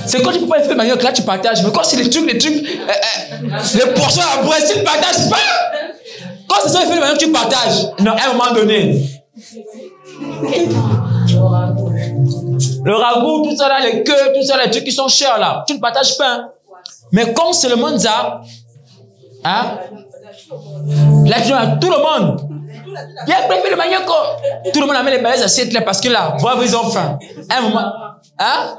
C'est quand tu peux pas faire de manière que là tu partages. Mais quand c'est les trucs, les portions à boire, tu ne partages pas. Quand c'est ça, il fait de manière que tu partages. Non, à un moment donné. Le ragoût, tout ça là, les queues, tout ça, les trucs qui sont chers là. Tu ne partages pas. Mais quand c'est le monde ça, hein? Là, tu as tout le monde. Il y a préféré de manière que tout le monde amène les balaises assiettes là parce que là, voilà, ils ont faim. À un moment. Hein? Ah!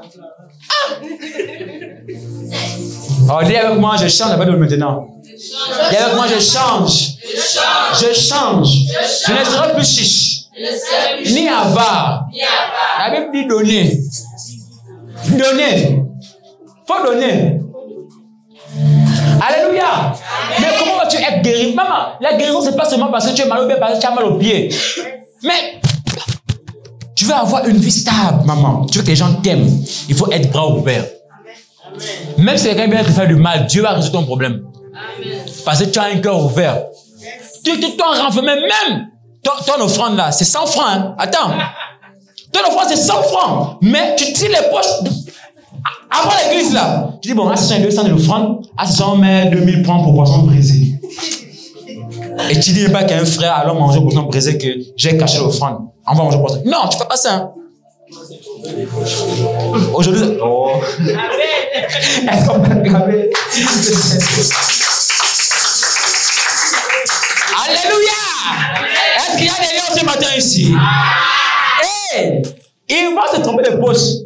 Oh, dis avec moi, je change la Bible maintenant. Dis avec moi, je change. Je change. Je ne serai plus chiche. Ni avare. La Bible dit donner. Donner. Faut donner. Alléluia. Mais comment vas-tu être guéri? Maman, la guérison, c'est pas seulement parce que tu es mal au pied, parce que tu as mal au pied. Mais tu veux avoir une vie stable, maman. Tu veux que les gens t'aiment. Il faut être bras ouverts. Même si quelqu'un vient te faire du mal, Dieu va résoudre ton problème. Parce que tu as un cœur ouvert. Tu t'en renfermes même. Ton offrande là, c'est 100 francs. Hein? Attends. Ton offrande, c'est 100 francs. Mais tu tires les poches. Avant l'église là, tu dis bon, à ce sont 200 de l'offrande, à ce sont 2000 francs pour poisson brisé. Et tu dis pas qu'il y a un frère, allons manger poisson brisé que j'ai caché l'offrande. On va manger poisson. Non, tu fais pas ça. Hein? Aujourd'hui, oh. Est-ce qu'on peut acclamer? Alléluia! Est-ce qu'il y a des lions ce matin ici? Hey! Ils vont se tromper les poches.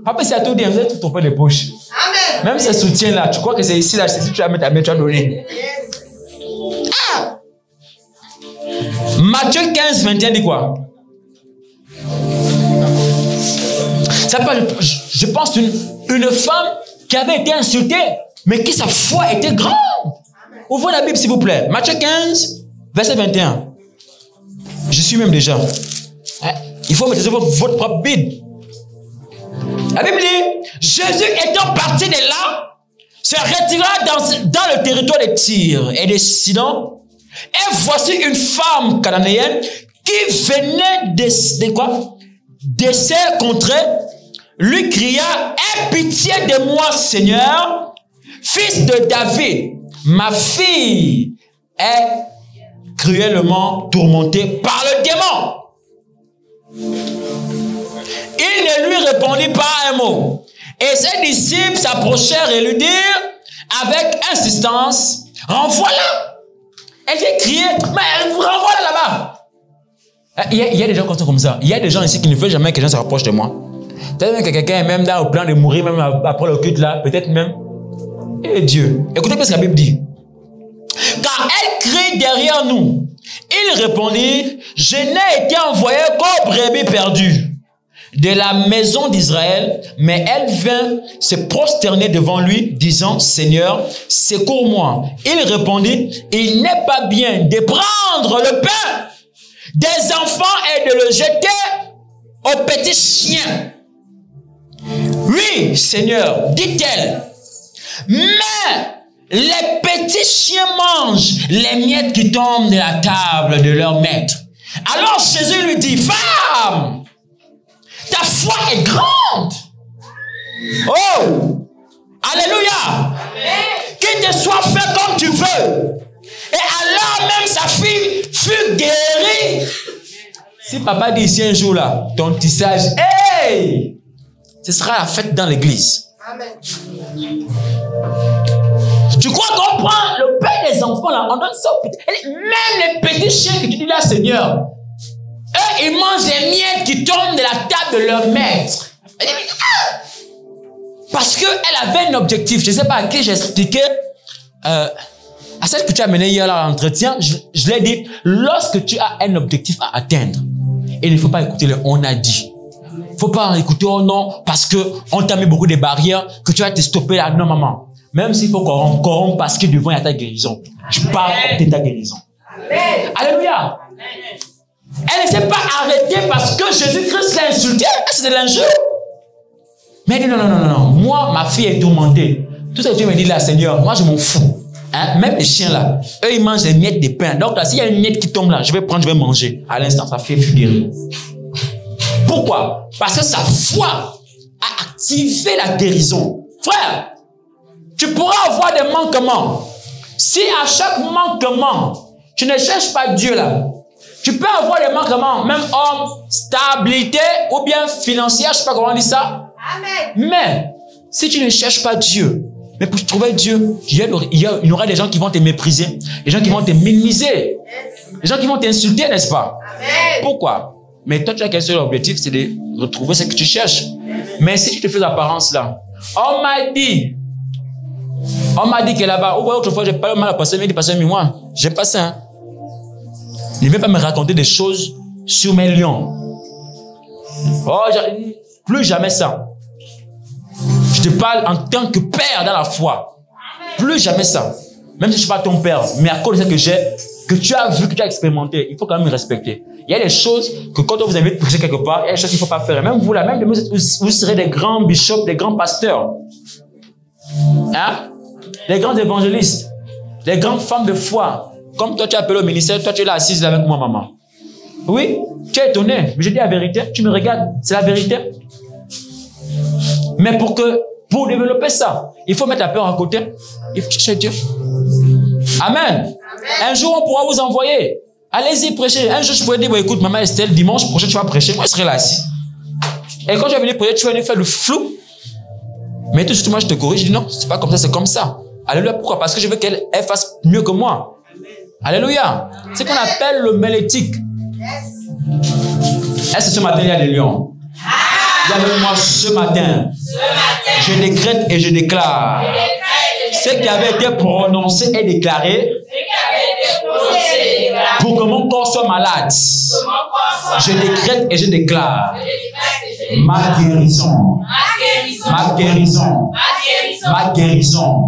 Papa, c'est à tout dire, vous êtes tout tromper les poches. Amen. Même ces soutiens-là, tu crois que c'est ici, là, c'est si tu vas mettre ta main, tu vas donner. Yes. Ah! Matthieu 15, 21 dit quoi? Ça parle, je pense, une femme qui avait été insultée, mais qui sa foi était grande. Ouvrez la Bible, s'il vous plaît. Matthieu 15, verset 21. Je suis même déjà. Il faut mettre votre propre Bible. La Bible dit, Jésus étant parti de là, se retira dans le territoire de Tyr et de Sidon. Et voici une femme cananéenne qui venait de ces contrées, lui cria, aie pitié de moi, Seigneur, fils de David. Ma fille est cruellement tourmentée par le démon. Il ne lui répondit pas un mot. Et ses disciples s'approchèrent et lui dirent avec insistance, renvoie-la. Elle vient crier, mais renvoie-la là-bas. Il y a des gens comme ça. Il y a des gens ici qui ne veulent jamais que les gens se rapprochent de moi. Peut-être même que quelqu'un est même dans le plan de mourir, même après le culte là, peut-être même. Et Dieu. Écoutez ce que la Bible dit. Car elle crie derrière nous. Il répondit, je n'ai été envoyé qu'aux brebis perdues de la maison d'Israël, mais elle vint se prosterner devant lui, disant, Seigneur, secours-moi. Il répondit, il n'est pas bien de prendre le pain des enfants et de le jeter aux petits chiens. Oui, Seigneur, dit-elle, mais les petits chiens mangent les miettes qui tombent de la table de leur maître. Alors Jésus lui dit, femme, ta foi est grande. Oh, alléluia. Qu'il te soit fait comme tu veux. Et alors même sa fille fut guéri. Si papa dit ici un jour là, ton tissage, hey, ce sera la fête dans l'église. Amen. Tu crois qu'on prend le pain des enfants là, on donne ça aux petits. Même les petits chiens que tu dis là, Seigneur, eux, ils mangent les miettes qui tombent de la table de leur maître. Parce qu'elle avait un objectif. Je ne sais pas à qui j'ai expliqué. À celle que tu as menée hier là à l'entretien, je l'ai dit, lorsque tu as un objectif à atteindre, il ne faut pas écouter le on a dit. Il ne faut pas écouter oh non, parce qu'on t'a mis beaucoup de barrières, que tu vas te stopper là. Non, maman. Même s'il faut corrompre parce que devant il y a ta guérison. Je parle de ta guérison. Amen. Alléluia. Elle ne s'est pas arrêtée parce que Jésus-Christ l'a insultée. C'est de l'injure. Mais elle dit non. Moi, ma fille est tourmentée. Tout ce que tu me dis là, Seigneur, moi je m'en fous. Hein? Même les chiens là, eux ils mangent les miettes de pain. Donc là, s'il y a une miette qui tombe là, je vais prendre, je vais manger. À l'instant, sa fille est guérie. Pourquoi? Parce que sa foi a activé la guérison. Frère, tu pourras avoir des manquements. Si à chaque manquement, tu ne cherches pas Dieu là, tu peux avoir des manquements, même homme, stabilité ou bien financière, je ne sais pas comment on dit ça. Amen. Mais si tu ne cherches pas Dieu, mais pour trouver Dieu, il y aura des gens qui vont te mépriser, des gens qui vont te minimiser, des gens qui vont t'insulter, n'est-ce pas? Amen. Pourquoi? Mais toi, tu as qu'un seul objectif, c'est de retrouver ce que tu cherches. Mais si tu te fais l'apparence là, on m'a dit que là-bas, autrefois, j'ai pas mal à passer, mais il passait moi, j'ai pas ça. Hein. Il ne veut pas me raconter des choses sur mes lions. Oh, plus jamais ça. Je te parle en tant que père dans la foi. Plus jamais ça. Même si je ne suis pas ton père, mais à cause de ce que tu as vu, que tu as expérimenté, il faut quand même me respecter. Il y a des choses que quand on vous invite à prêcher quelque part, il y a des choses qu'il ne faut pas faire. Et même vous là, même vous serez des grands bishops, des grands pasteurs. Hein? Des grands évangélistes, des grandes femmes de foi. Comme toi, tu es appelé au ministère, toi, tu es là assise là avec moi, maman. Oui, tu es étonné, mais je dis la vérité, tu me regardes, c'est la vérité. Mais pour développer ça, il faut mettre la peur à côté. Il faut chercher Dieu. Amen. Un jour, on pourra vous envoyer. Allez-y, prêcher. Un jour, je pourrais dire, bon, écoute, maman Estelle, dimanche prochain, tu vas prêcher. Moi, je serai là assis. Et quand je vais venir prêcher, tu vas venir faire le flou. Mais tout de suite, moi, je te corrige. Je dis non, c'est pas comme ça, c'est comme ça. Alléluia. Pourquoi? Parce que je veux qu'elle fasse mieux que moi. Alléluia. C'est ce qu'on appelle le mélétique. Est-ce que ce matin, il y a des lions? Il y a avec moi ce matin. Je décrète et je déclare. Ce qui avait été prononcé et déclaré pour que mon corps soit malade. Je décrète et je déclare ma guérison. Ma guérison. Ma guérison.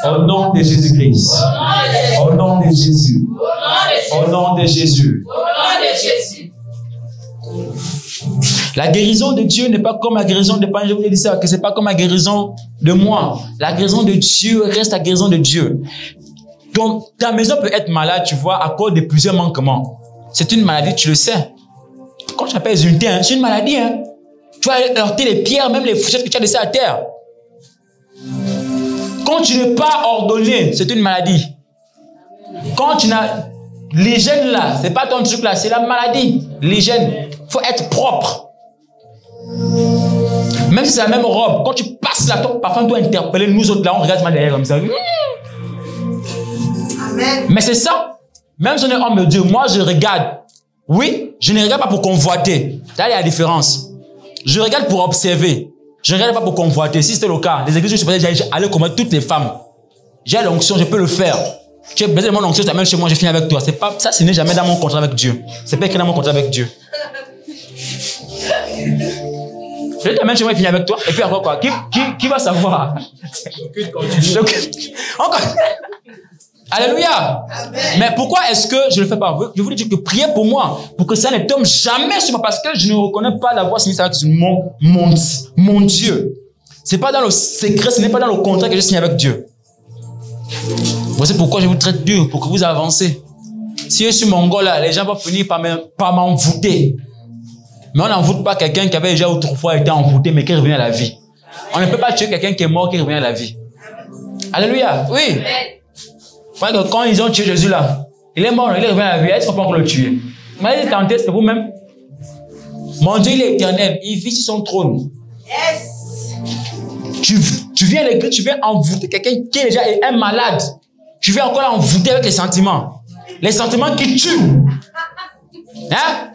Au nom de Jésus-Christ. Au nom de Jésus. Au nom de Jésus. La guérison de Dieu n'est pas comme la guérison de Pan. Je vous ai dit ça, que c'est pas comme la guérison de moi. La guérison de Dieu reste la guérison de Dieu. Donc, ta maison peut être malade, tu vois, à cause de plusieurs manquements. C'est une maladie, tu le sais. Quand tu appelles unité, hein, c'est une maladie. Hein. Tu vas heurter les pierres, même les fourchettes que tu as laissées à terre. Quand tu n'es pas ordonné, c'est une maladie. Quand tu n'as... L'hygiène là, c'est pas ton truc là, c'est la maladie. L'hygiène, il faut être propre. Même si c'est la même robe, quand tu passes là, parfois on doit interpeller nous autres là, on regarde mal derrière comme ça. Amen. Mais c'est ça. Même si on est homme de Dieu, moi je regarde. Oui, je ne regarde pas pour convoiter. Là, il y a la différence. Je regarde pour observer. Je ne regarde pas pour convoiter. Si c'était le cas, les églises, je suis aller commettre toutes les femmes. J'ai l'onction, je peux le faire. Tu as besoin de mon onction, tu amènes chez moi, je finis avec toi. C'est pas, ça, ce n'est jamais dans mon contrat avec Dieu. C'est pas écrit dans mon contrat avec Dieu. Je t'amène chez moi, je finis avec toi. Et puis après quoi? Qui va savoir? Encore. Alléluia. Amen. Mais pourquoi est-ce que je ne le fais pas? Je voulais dire que priez pour moi, pour que ça ne tombe jamais sur moi, parce que je ne reconnais pas la voix signé avec mon Dieu. C'est pas dans le secret, ce n'est pas dans le contrat que j'ai signé avec Dieu. Voici pourquoi je vous traite dur, pour que vous avancez. Si je suis mongol là, les gens vont finir par m'envoûter. Mais on n'envoûte pas quelqu'un qui avait déjà autrefois été envoûté, mais qui revient à la vie. On ne peut pas tuer quelqu'un qui est mort, qui revient à la vie. Alléluia. Oui. Quand ils ont tué Jésus là, Il est mort, il est revenu à la vie. Est-ce qu'on peut encore le tuer? Mais il tenté, c'est vous-même. Mon Dieu, il est éternel. Il vit sur son trône. Yes. Tu viens à l'église, tu viens envoûter quelqu'un qui est déjà un malade. Tu viens encore l'envoûter avec les sentiments. Les sentiments qui tuent. Hein?